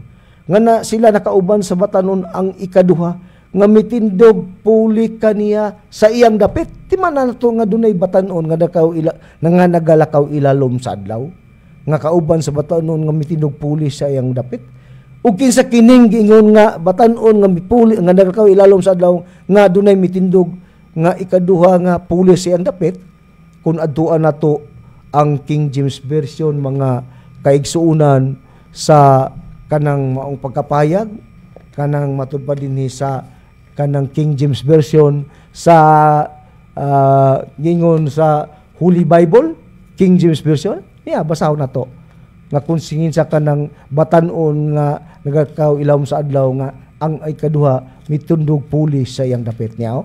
nga na sila nakauban sa batanon ang ikaduha nga mitindog puli kaniya sa iyang dapit. Timan na nato nga dunay batanon nga nagalakaw ilalom sa adlaw, nga kauban sa batanon nga mitindog puli sa iyang dapit. ug kinsa kining giingon nga batan-on nga mipuli nga nagakaw ilalom sa adlaw nga dunay mitindog nga ikaduha nga puli siyang dapit kun adtuan nato ang King James Version mga kaigsuunan sa kanang maong pagkapayag kanang matud pa dinhi sa kanang King James Version sa gingon sa Holy Bible King James Version basahon nato nga kung singin sa kanang batan-on nga nagakaw ilawom sa adlaw nga ang ikaduha mitundog puli sa iyang dapit niya.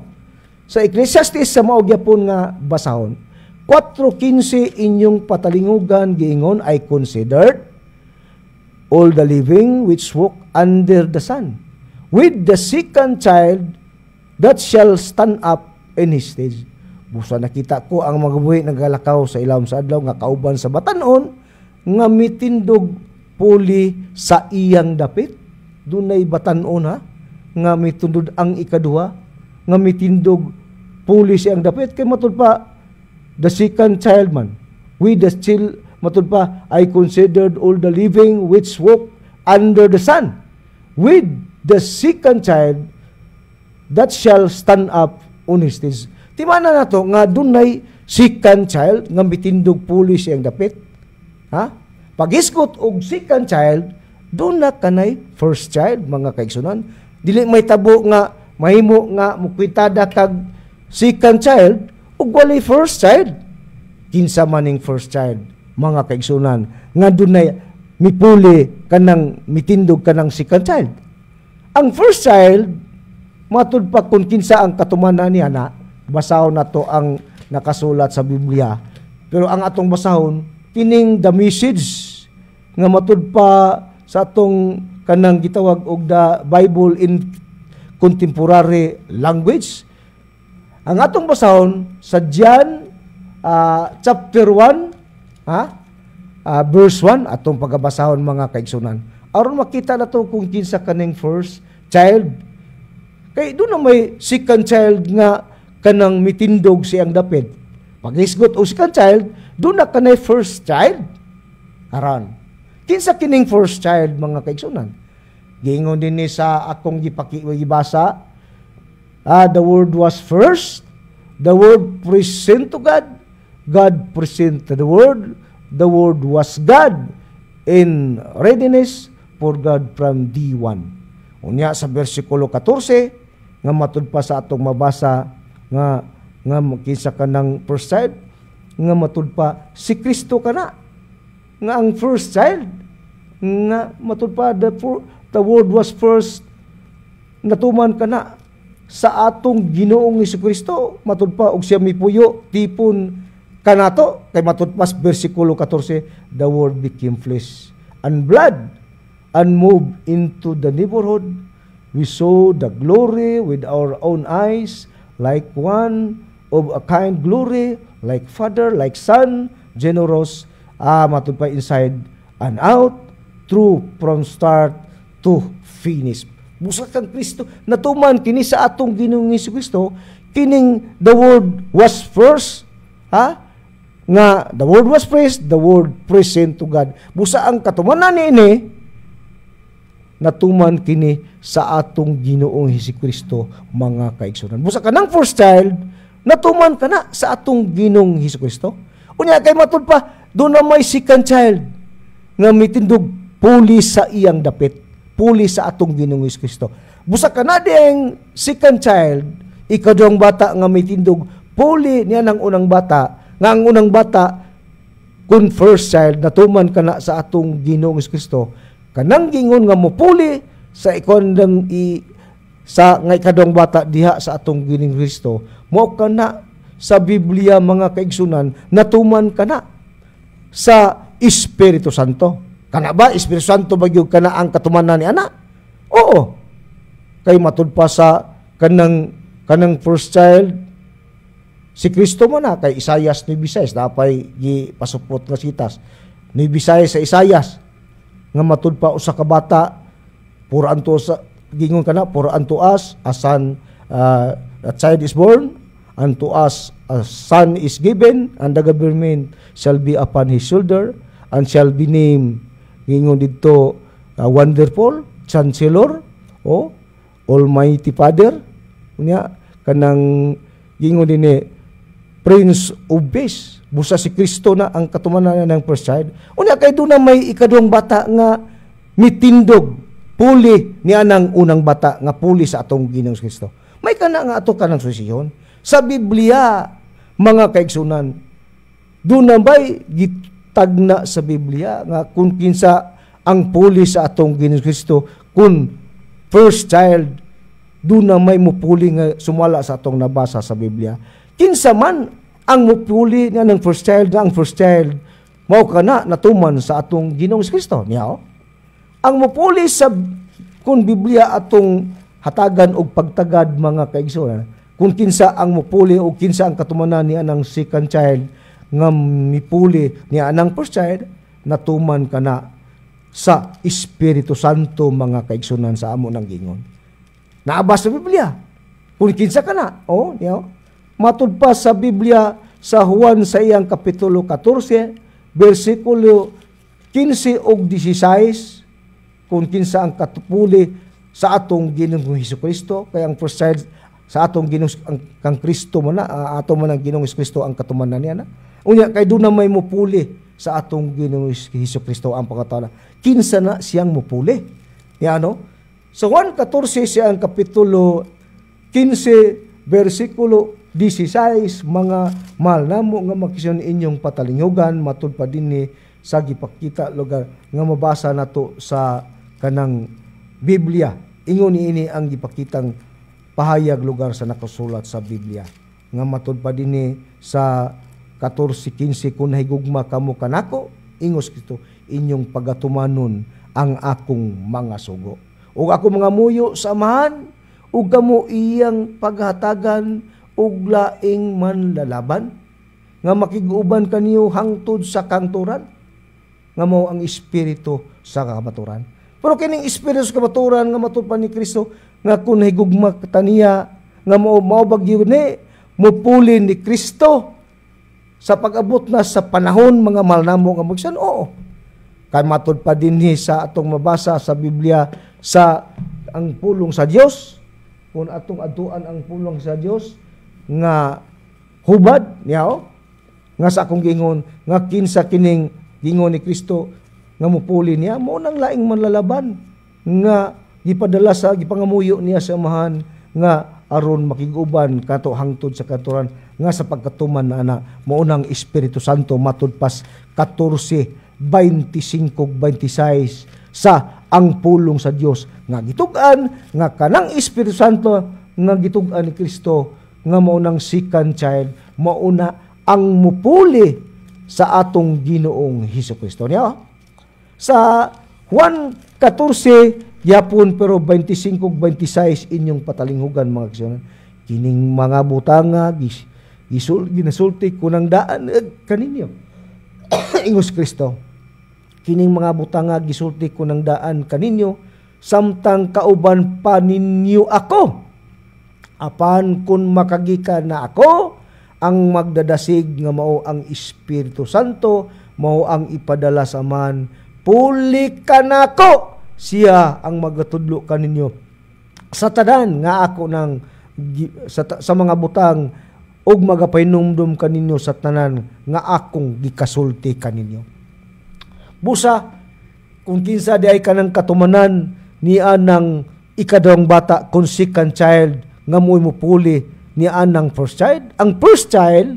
Sa Ecclesiastes sa mao gyapon nga basahon 4:15 inyong patalingugan giingon I considered all the living which walk under the sun with the second child that shall stand up in his stage. Busa nakita ko ang mga buhi nagalakaw sa ilawom sa adlaw nga kauban sa batan-on nga mitindog puli sa iyang dapit. Dunay batan-on nga mitundod ang ikaduha nga mitindog puli sa iyang dapit kay matud pa the second child man with the still matud pa I considered all the living which walk under the sun with the second child that shall stand up on his stage. Timana na to nga dunay second child nga mitindog puli sa iyang dapit. Pag-iskot og second child, doon na kanay first child, mga kaigsunan. Dili may tabo nga, mahimo nga, mukwitada kag second child, ug walay first child. Kinsa maning first child, mga kaigsunan, nga doon na mipuli kanang mitindog kanang second child. Ang first child, matud pa kung kinsa ang katumanan niya na, basahon na to ang nakasulat sa Biblia. Pero ang atong basahon, kining the message nga matud pa sa atong kanang gitawag og the Bible in contemporary language. Ang atong basahon sa John chapter 1 verse 1 atong pagabasahon mga kaigsunan. Aron makita nato kung kinsa kaning first child. Kay doon na may second child nga kanang mitindog siyang dapit. Pag-isgot o second child, doon na kanay first child. Aron. Kinsa kining first child, mga kaigsunan? Giingon din ni sa akong gibasa, the word was first, the word present to God, God present to the word was God in readiness for God from D1. Unya sa versikulo 14, nga matud pa sa atong mabasa, nga kinsa kanang first child nga matud pa si Kristo kana nga ang first child nga matud pa the word was first natuman kana sa atong Ginoong Hesukristo matud pa og siya mipuyo tipon kanato kay matud pa bersikulo 14 the word became flesh and blood and moved into the neighborhood. We saw the glory with our own eyes like one of a kind glory, like Father, like Son, generous, matud pa inside and out, true from start to finish. Busa kang Kristo, natuman kini sa atong Ginoong Hesukristo, kining the word was first, nga the word was first, the word present to God. Busa ang katumanan niini, natuman kini sa atong Ginoong Hesukristo, mga kaigsunan. Busa ka ng first child, natuman ka na sa atong Ginoong Hesukristo. Unya kay matud pa, doon na may second child nga mitindog puli sa iyang dapit, puli sa atong Ginoong Hesukristo. Busa ka na ding second child, ikaduhang bata nga mitindog puli niya ng unang bata, nga ang unang bata kun first child natuman ka na sa atong Ginoong Hesukristo. Kanang gingon nga mopuli sa ikondang sa nga ikadong bata diha sa atong Ginoong Kristo mo kana sa Biblia mga kaigsunan natuman kana sa Espiritu Santo. Kana ba Espiritu Santo bagyog kana ang katumanan ni ana? Oo. Kay matud pa sa kanang first child si Kristo man na kay Isaias 9:6 napay gipasupot nga sitas. 9:6 sa Isaias nga matud pa usa ka bata puro anto sa gingon kana for unto us a son a child is born, unto us a son is given, and the government shall be upon his shoulder, and shall be named gingon didto Wonderful, Chancellor, o Almighty Father, unya kanang gingon din Prince of Peace. Busa si Kristo na ang katumanan ng first child. Unya kay doon na may ikaduhang bata nga mitindog, puli niya ng unang bata nga puli sa atong Ginoong Kristo. May kana nga ato kanang susihon. Sa Biblia, mga kaigsunan, doon na ba'y gitagna sa Biblia nga kung kinsa ang puli sa atong Ginoong Kristo, kung first child, doon na may mupuli nga sumala sa atong nabasa sa Biblia. Kinsa man ang mupuli nga ng first child, na ang first child, mao kana natuman sa atong Ginoong Kristo. Niya, ang mupuli sa kung Biblia atong hatagan og pagtagad, mga kaigsunan, kung kinsa ang mupuli o kinsa ang katumanan niya ng second child nga mipuli niya ng first child, natuman kana sa Espiritu Santo, mga kaigsunan, sa amo ng gingon. Naabas sa Biblia. Kung kinsa kana, matud pa sa Biblia sa Juan sa iyang kapitulo 14, versikulo 15 ug 16, kung kinsa ang katupuli sa atong Ginoong Hesukristo, kaya ang first child sa atong Ginoong kang Kristo man na, ato man ang Ginoong Hesukristo ang katumanan niya na. Unya kay doon na may mupuli sa atong Ginoong Hesukristo ang pagkatao. Kinsa na siyang mupuli. Ya ano? Sa Juan 14 siyang kapitulo 15 versikulo 16, mga mahal namo nga makisyon inyong patalinghugan matud pa dinhi sa gipakita lugar nga mabasa nato sa kanang Biblia. Ingon ini ang gipakitang pahayag lugar sa nakasulat sa Biblia. Nga matud pa dinhi sa 14:15, kung nahigugma kamo kanako, ingos kito inyong pagatumanon ang akong mga sugo. Ug ako mga muyo sa amahan, ug kamo iyang paghatagan ug laing manlalaban, nga makiguban kaniyo hangtod sa kanturan, nga mao ang espiritu sa kamaturan. Pero kining espiritu sa kamaturan nga matud pa ni Kristo, nga kung higugma taniya, nga mao bagyo ni mupuli ni Kristo sa pag-abot na sa panahon, mga mahal namo nga magsan, oo. Kay matud pa dinhi sa atong mabasa sa Biblia sa ang pulong sa Dios, kung atong aduan ang pulong sa Dios nga hubad niya, nga sa akong gingon nga kinsa kining gingon ni Kristo nga mupuli niya, mo nang laing manlalaban nga gipadala sa gipangamuyo niya sa amahan nga aron makiguban kato hangtod sa katuran, nga sa pagkatuman na ana mo nang Espiritu Santo matud pas 14:25-26 sa ang pulong sa Dios nga gitug-an nga kanang Espiritu Santo nga gitug-an ni Kristo nga maunang second child, mauna ang mupuli sa atong Ginoong Hesukristo niya. Sa Juan 14 yapon pero 25-26 inyong patalinghugan, mga kasyonan, kining mga butanga ginasulti ko ng daan kaninyo. Ingos Kristo, kining mga butanga gisulti ko ng daan kaninyo, samtang kauban pa ninyo ako. Apan kun makagikan na ako, ang magdadasig nga mao ang Espiritu Santo, mao ang ipadala sa man, puli ka nako, siya ang magatudlo kaninyo sa tanan nga ako nang sa mga butang, ug magapainomdom kaninyo sa tanan nga akong gikasulti kaninyo. Busa kung kinsa di ay kanang katumanan niya ng ikaduhang bata, kung second child nga mo'y mupuli niya ng first child. Ang first child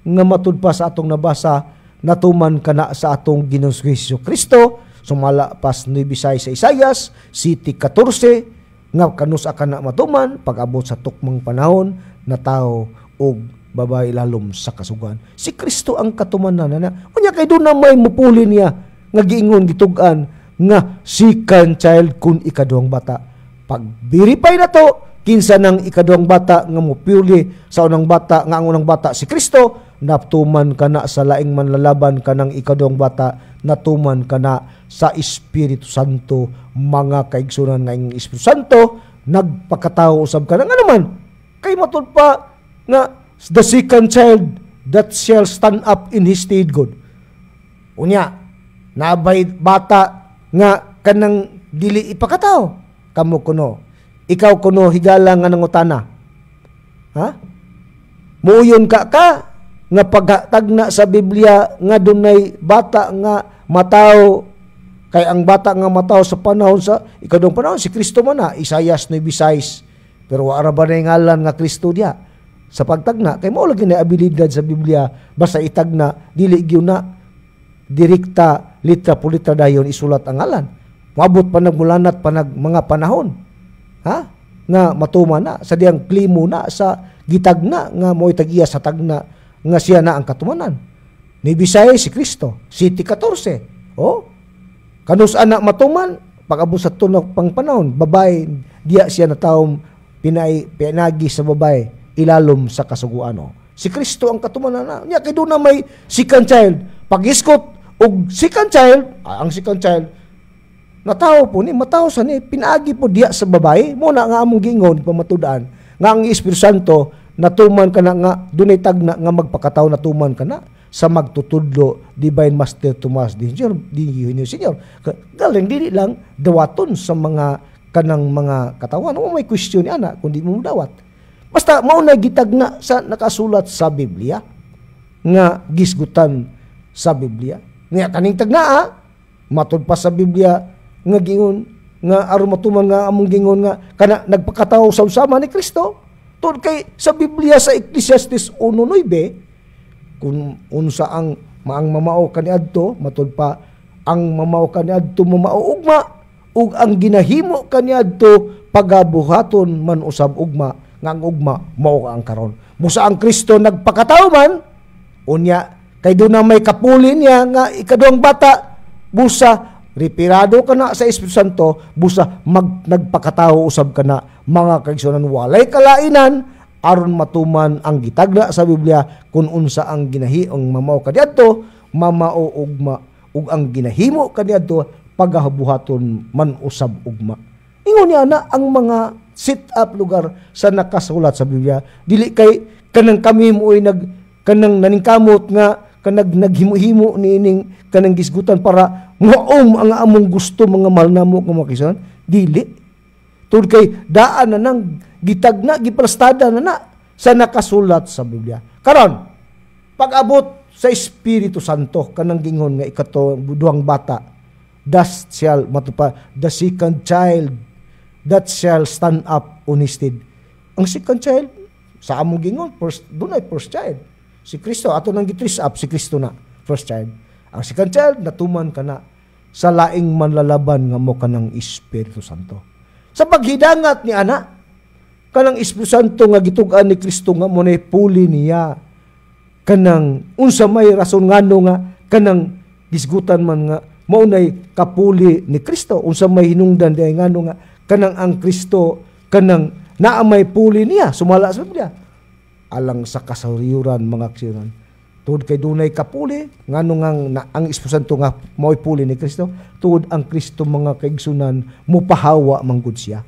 nga matud pa sa atong nabasa, natuman kana sa atong Ginoong Kristo, sumala pas 9 sa Isaias, City 14, nga kanus kana matuman pag-abot sa tukmang panahon na tao og babae lalom sa kasugan. Si Kristo ang katumanan na. Unya kay doon na may mupuli niya nga giingon gitug-an nga second child kun ikaduhang bata. Pag verify na to, kinsa ng ikaduhang bata nga mupuli sa unang bata, nga ang unang bata si Kristo, natuman kana sa laing manlalaban kanang ikaduhang bata, natuman kana sa Espiritu Santo, mga kaigsunan nga ang Espiritu Santo nagpakatao usab kana nga naman kay matud pa nga the second child that shall stand up in his stead, God. Unya nabay bata nga kanang dili ipakataw kamo kuno. Ikaw kuno higala nga nangutana. Ha? Muuyon ka nga pagtagna sa Biblia nga dunay bata nga mataw, kay ang bata nga mataw sa panahon sa ikadong panahon si Kristo man na, Isaias 9:6. Pero wala ba na yung ngalan nga Kristo diya sa pagtagna, kay mao lagi na abilidad sa Biblia, basta itagna dili gyud na direkta litra po litra dayon isulat ang ngalan. Mabot pa nagmulanat pa mga panahon, ha, nga matuman na sa diyang klimo na sa gitagna nga mo'y tag-iya sa tagna nga siya na ang katumanan. Ni Bisaya si Kristo, City 14. Kanus anak matuman, pag-abot sa tunok pang panahon, babae, diya siya na taong pinagi sa babae, ilalom sa kasuguan. Si Kristo ang katumanan na. Nya kay doon na may second child. Pag-iskot, og second child, ang second child, natawo po ni, matawo sa ni, pinagi po diya sa babae, muna nga among gingon, pamatudaan, nga ang Espiritu Santo, natuman ka na nga, dunay tagna nga magpakataw, natuman ka na, sa magtutudlo, Divine Master Tomas, di Senyor. Galing, dili lang, dawaton sa mga kanang mga katawan. May question ni ana, kung di mo dawat. Basta, mauna gitagna sa nakasulat sa Biblia, nga gisgutan sa Biblia. Nga kaning tagnaa, matod pa sa Biblia, nga gingon, nga aron matuman nga among gingon nga, kana nagpakataw sa usama ni Kristo. Tod kay sa Biblia sa Ecclesiastes 1:9, kung unsa ang maang mamao kaniadto, matod pa, ang mamao kaniadto mamao ugma, ug ang ginahimo kaniadto pagabuhaton man usab ugma, nga ang ugma mao ang karon. Busa ang Kristo nagpakataw man, unya kay doon na may kapuli niya nga ikaduhang bata, busa repirado ka na sa Espiritu Santo, busa nagpakataw usab ka na, mga kaigsunan, walay kalainan aron matuman ang gitagna sa Biblia kung unsa ang ginahiong mamao kaniadto, mamao ugma, ug ang ginahimo kaniadto pagabuhaton man usab ugma. Ingon niya na ang mga sit up lugar sa nakasulat sa Biblia, dili kay kanang kami mo'y kanang naningkamot nga kanang naghimo-himo niining kanang gisgutan para maom ang among gusto mga malnamo nga mga kaisan, dili. Tungod kay daan na nang gitagna, giprastada na sa nakasulat sa Biblia. Karon, pag-abot sa Espiritu Santo, kanang gingon nga duhang bata, the second child, that shall stand up on his head. Ang second child, sa among gingon, doon ay first child. Si Kristo, ato nang gitris up, si Kristo na, first child. Ang second child, natuman ka na sa laing manlalaban nga mo kanang Espiritu Santo. Sa paghidangat ni ana, kanang Espiritu Santo nga gitugan ni Kristo nga munay puli niya, kanang unsa may rason ngano nga kanang gisgutan man nga maunay kapuli ni Kristo, unsa may hinungdan diay ngano nga kanang ang Kristo kanang naa may puli niya, sumala sa Biblia. Alang sa kasayuran mga kasyuran, tuod kay dunay kapuli ngano nga ang Espiritu Santo nga mao'y puli ni Kristo, tuod ang Kristo mga kaigsunan mupahawa manggod siya.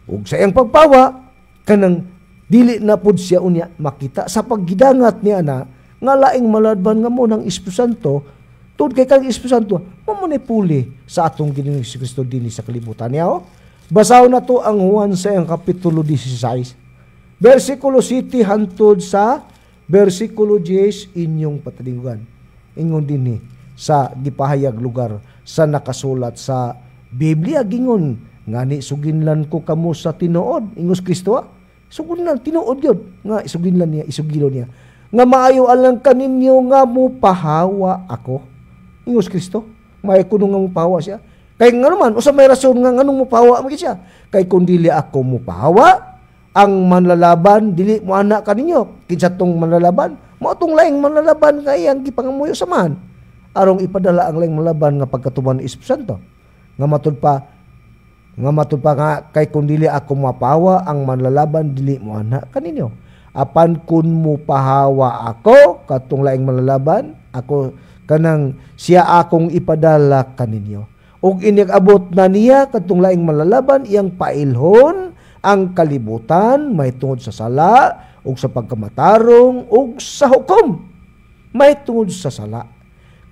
Ug sa iyang pagpawa kanang dili na pud siya unya makita sa paggidangat niya na nga laing maladban nga mo ng Espiritu Santo, tuod kay kang Espiritu Santo mao ni puli sa atong Ginoong Kristo dinhi sa kalibutan niya. Basaw na to ang Juan sa iyang kapitulo 16. Versikulo 7 hantod sa versikulo 10 inyong patalinggan. Ingon dinhi sa gipahayag lugar sa nakasulat sa Biblia gingon ngani suginlan ko kamo sa tinuod, ingos Kristo. Suginlan tinuod gyud nga isuginlan niya, isugilo niya. Nga maayo alang kaninyo nga mupahawa ako. Ingos Kristo. May kuno nga mupahawa siya. Kay nga naman usa may rason nga nganong mupahawa mo siya. Kay kun dili ako mupahawa, ang manlalaban dili mo ana kaninyo. Kinsa tong manlalaban? Mao tong laing manlalaban kay ang gipangamuyo sa man. Arong ipadala ang laing manlalaban nga pagkatuman ni Espiritu Santo. Nga matud pa nga kay kun dili ako mapahawa, ang manlalaban dili mo ana kaninyo. Apan kun mo pahawa ako katong laing manlalaban, ako kanang siya akong ipadala kaninyo. Ug inig-abot na niya katong laing manlalaban iyang pailhon ang kalibutan may tungod sa sala ug sa pagkamatarong ug sa hukom may tungod sa sala.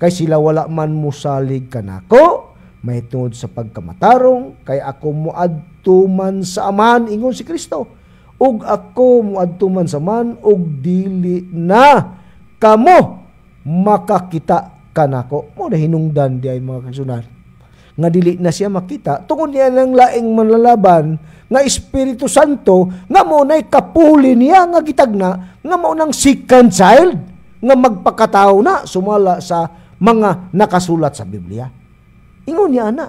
Kay sila wala man musalig kanako, mahitungod sa pagkamatarong, kay ako muadto man sa amahan, ingon si Kristo. Ug ako muadto man sa amahan, ug dili na kamo makakita kanako. Mo na hinungdan di ay mga kaigsunan. Nga dili na siya makita, tungod niya ng laing manlalaban, nga Espiritu Santo, nga mo na'y kapuli niya, nga gitagna, nga mo nang second child, nga magpakatao na, sumala sa mga nakasulat sa Biblia. Ingon niya, ana,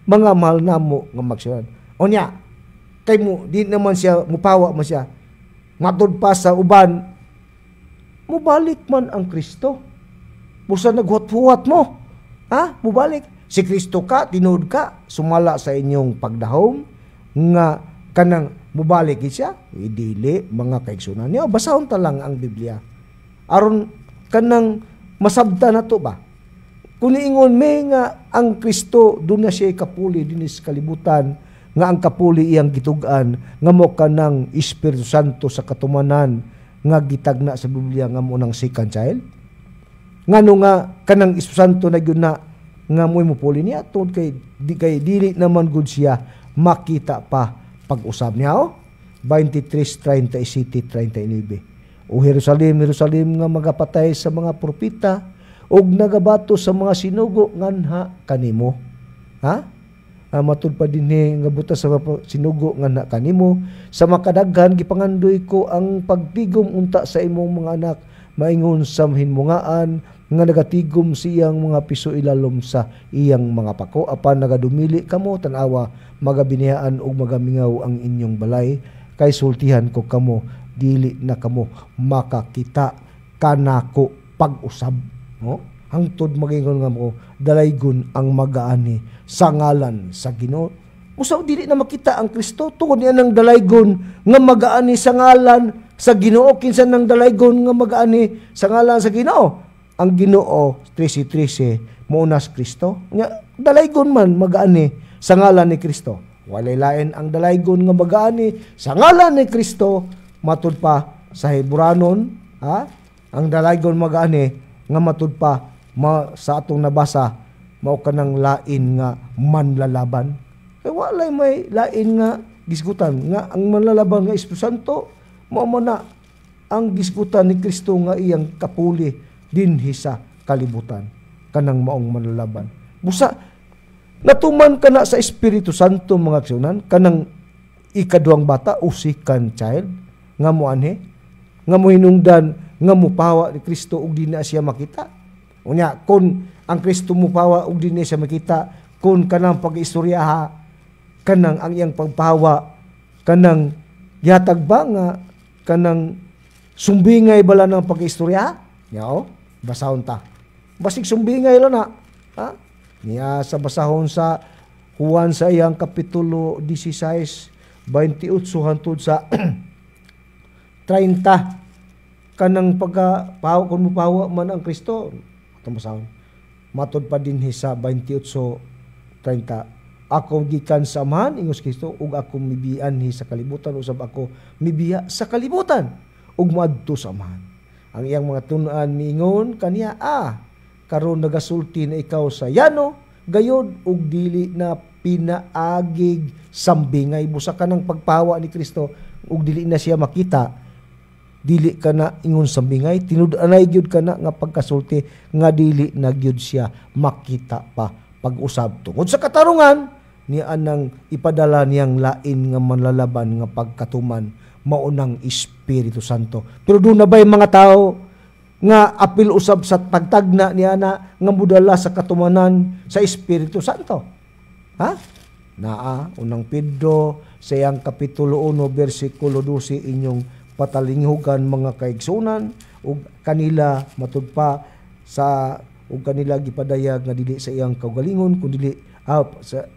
mga mahal na mo, nga magsulat. O niya, kay mo, di naman siya, mupawa mo siya, matod pa sa uban, mubalik man ang Kristo. Busa naghuwat-huwat mo. Ha? Mubalik. Si Kristo ka, tinuod ka, sumala sa inyong pagdahom, nga kanang mubalik siya, idili, mga kaigsunan niya. Basahon ta lang ang Biblia. Aron kanang masabta na to ba? Kung niingon may nga ang Kristo, doon na siya kapuli, dinis kalibutan, nga ang kapuli iyang gitugan, nga mo kanang Espiritu Santo sa katumanan, nga gitagna sa Biblia, nga mo nang second child. Ngano nga kanang Espiritu Santo na yun na, nga mo'y mupuli niya, tungod kay dili naman good siya, makita pa pag-usab niya. 23:37-39. O Jerusalem, Jerusalem nga magapatay sa mga propita, og nagabato sa mga sinugo nganha kanimo. Ha? Matud pa dinhi nga butas sa mga sinugo nganha kanimo, sa makadaghan gipangandoy ko ang pagtigom unta sa imong mga anak, maingon sa hinmungaan nga nagatigom siyang mga piso ilalom sa iyang mga pako, apan nagadumili kamo tanawa, magabinihaan og magamingaw ang inyong balay, kay sultihan ko kamo, dili na kamo makakita kanako pag-usab. No? Hangtod magingon nga mo, dalaygon ang magaani sa ngalan sa Ginoo. Usaw dili na makita ang Kristo, tungod niya ng dalaygon nga magaani sa ngalan sa Ginoo. Kinsa nang dalaygon nga magaani sa ngalan sa Ginoo? Ang Ginoo 13:13 muunas Kristo. Nya dalaygon man magaani sa ngalan ni Kristo. Walay lain ang dalaygon nga magaani sa ngalan ni Kristo, matud pa sa Hebreanon, ha? Ang dalaygon magaani nga matud pa sa atong nabasa, mao kanang lain nga manlalaban. Kay walay may lain nga gisgutan nga ang manlalaban nga Espiritu Santo, mao na ang gisgutan ni Kristo nga iyang kapuli dinhi sa kalibutan, kanang maong manlalaban. Busa natuman kana sa Espiritu Santo, mga kaigsunan, kanang ikaduhang bata o second child nga mo anhe, nga mo hinungdan nga mupawa ni Kristo ug di na siya makita. Unya kun ang Kristo mupawa ug di na siya makita, kun kanang pag-istoryaha, kanang ang iyang pagpawa, kanang gihatag ba nga kanang sumbingay bala ng pag-istoryaha? Yao, basahon ta. Basig sumbingay lang na. Ha? Niya sa basahon sa Juan sa iyang kapitulo 16:28 hangtod sa 30. Kanang pagkapahaw, kung mupahawa man ang Kristo, itong basahon. Matod pa din sa 28:30. Ako gikan sa amahan, ingos Kristo, ug ako mibian sa kalibutan, usab ako mibiya sa kalibutan, ug moadto sa amahan. Ang iyang mga tunan miingon kaniya, karon nagasulti na ikaw sa yano, gayod ug dili na pinaagig sambingay. Busa ka ng pagpawa ni Kristo ug dili na siya makita, dili ka na ingon sambingay, tinud-anay gyud ka na nga pagkasulti nga dili na gyud siya makita pa pag-usab. Tungod sa katarungan niya nang ipadala niyang lain nga manlalaban nga pagkatuman, maunang Espiritu Santo. Pero doon na ba yung mga tao nga apil usab sa pagtagna niya na nga mudala sa katumanan sa Espiritu Santo? Ha? Naa, unang Pedro sa iyang kapitulo 1, versikulo 12, inyong patalinghugan mga kaigsunan, ug kanila matud pa sa ug kanila gipadayag nga dili sa iyang kaugalingon kundi sa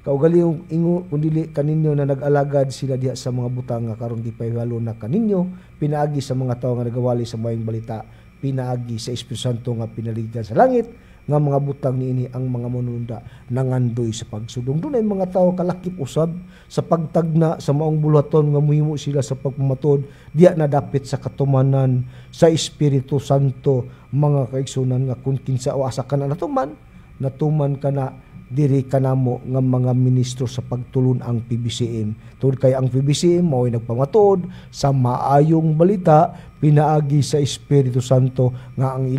kaugalingon ingo kundi kaninyo na nag-alagad sila diha sa mga butang nga karon gipahibalo na kaninyo, pinaagi sa mga tawo nga nagawali sa mayong balita, pinaagi sa Espiritu Santo nga pinaligan sa langit nga mga butang niini ang mga manununda nangandoy sa pagsudong. Dunay mga tawo kalakip usab sa pagtagna sa maong bulaton nga muhimo sila sa pagpamatod diya na dapit sa katumanan sa Espiritu Santo, mga kaigsunan, nga kung kinsa o asa ka na natuman ka na diri kanamo nga mga ministro sa pagtulon ang PBCM. Tungod kay ang PBCM mao'y nagpamatuod sa maayong balita pinaagi sa Espiritu Santo nga ang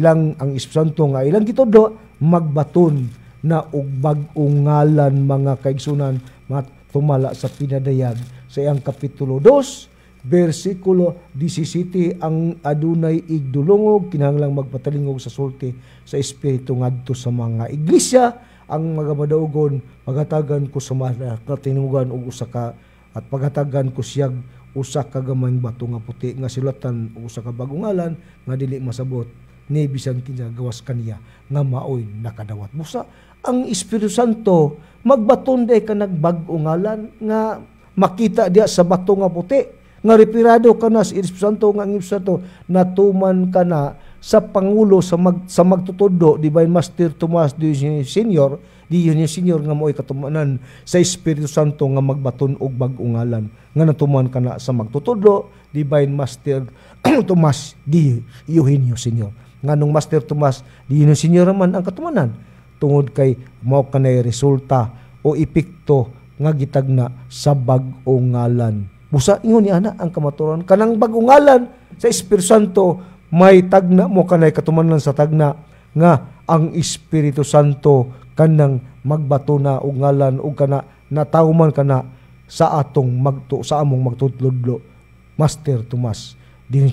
Espiritu Santo nga ilang gitudlo magbaton na og bag-ong ngalan mga kaigsunan tumala sa pinadayag sa iyang kapitulo 2 versikulo 17 ang adunay igdulungog kinahanglang magpatalingog sa sulti sa Espiritu ngadto sa mga iglesia ang mga madaugon pagatagan ko sa mga katinugan og usa ka at pagatagan ko siyag usa ka gamayng bato nga puti nga silatan og usa ka bagong ngalan nga dili masabot ni bisan kinsa gawas kaniya nga maoy nakadawat busa ang Espiritu Santo magbaton day ka nagbag-ong ngalan nga makita diya sa bato nga puti nga repirado ka na sa Espiritu Santo nga ang Espiritu Santo natuman ka na sa Pangulo sa magtutudo Divine Master Tomas Senior nga mo'y katumanan sa Espiritu Santo nga magbaton og bag-ong ngalan nga natuman ka na sa magtutudo Divine Master Tomas Eugenio Senior nga nung Master Tomas Eugenio Senior man ang katumanan tungod kay mao kanay resulta o epekto nga gitagna sa bag-ong ngalan busa ingon ni ana ang kamaturan kanang bag-ong ngalan sa Espiritu Santo may tagna mo kanay katumanan sa tagna nga ang Espiritu Santo kanang magbato na og ngalan og kana natawman kana sa among magtutludlo Master Tomas Dio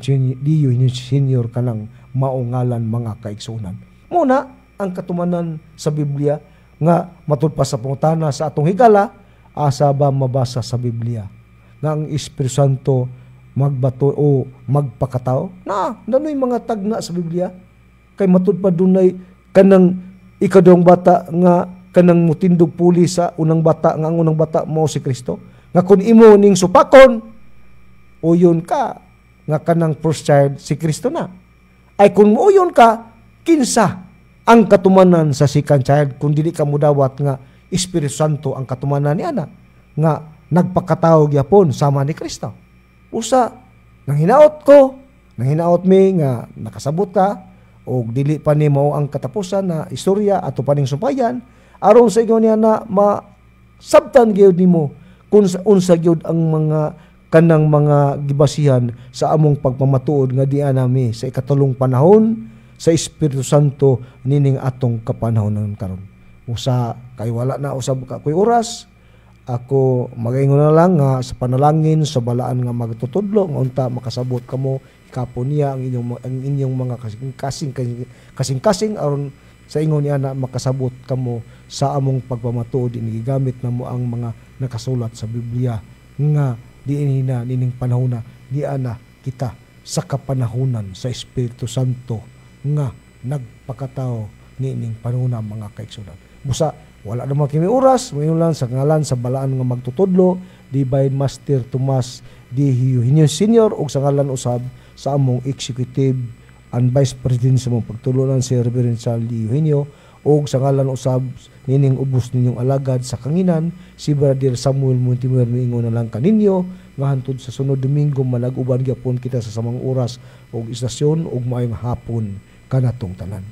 Senior kanang mao ngalan mga kaigsunan. Muna ang katumanan sa Biblia nga matud pa sa pangutana sa atong higala asa ba mabasa sa Biblia nga ang Espiritu Santo magbato o magpakatao na nanoy mga tagna sa Biblia kay matud pa dunay kanang ikadong bata nga kanang mutindog puli sa unang bata nga ang unang bata mao si Kristo nga kun imo ning supakon uyon ka nga kanang first child si Kristo na ay kun muuyon ka kinsa ang katumanan sa second child kung dili ka mudawat nga Espiritu Santo ang katumanan ni ana nga nagpakatao gyapon sama ni Kristo. Usa, nang hinaot mi nga nakasabot ka o dili pa ni mao ang katapusan na istorya ato paning sumpayan aron sa ingon niya na masabtan gyud nimo kung unsa gyud ang mga kanang mga gibasihan sa among pagpamatuod nga diha nami sa ikatulong panahon sa Espiritu Santo nining atong kapanahonan karon. Usa kay wala na usab ka koy oras. Ako magaingon na lang nga sa panalangin sa balaan nga magtutudlo nga unta makasabot kamo kapon niya ang inyong mga kasing aron sa ingon niya na makasabot kamo sa among pagpamatuod inigamit namo ang mga nakasulat sa Biblia nga diin na nining panahon na di ana kita sa kapanahunan sa Espiritu Santo nga nagpakatao nining panahon mga kaigsunan. Busa wala naman kimi oras, mayon lang sa ngalan sa balaan nga magtutudlo, Divine Master Tomas Eugenio Senior ug sa ngalan usab sa among Executive and Vice President sa mong pagtulunan si Reverend Charlie Eugenio ug sa ngalan usab nining ubos ninyong alagad sa kanginan si Brother Samuel Montimer miingon na lang kaninyo nga hantud sa sunod Domingo manag-uban gyapon kita sa samang oras ug istasyon ug maayong hapon kanatong tanan.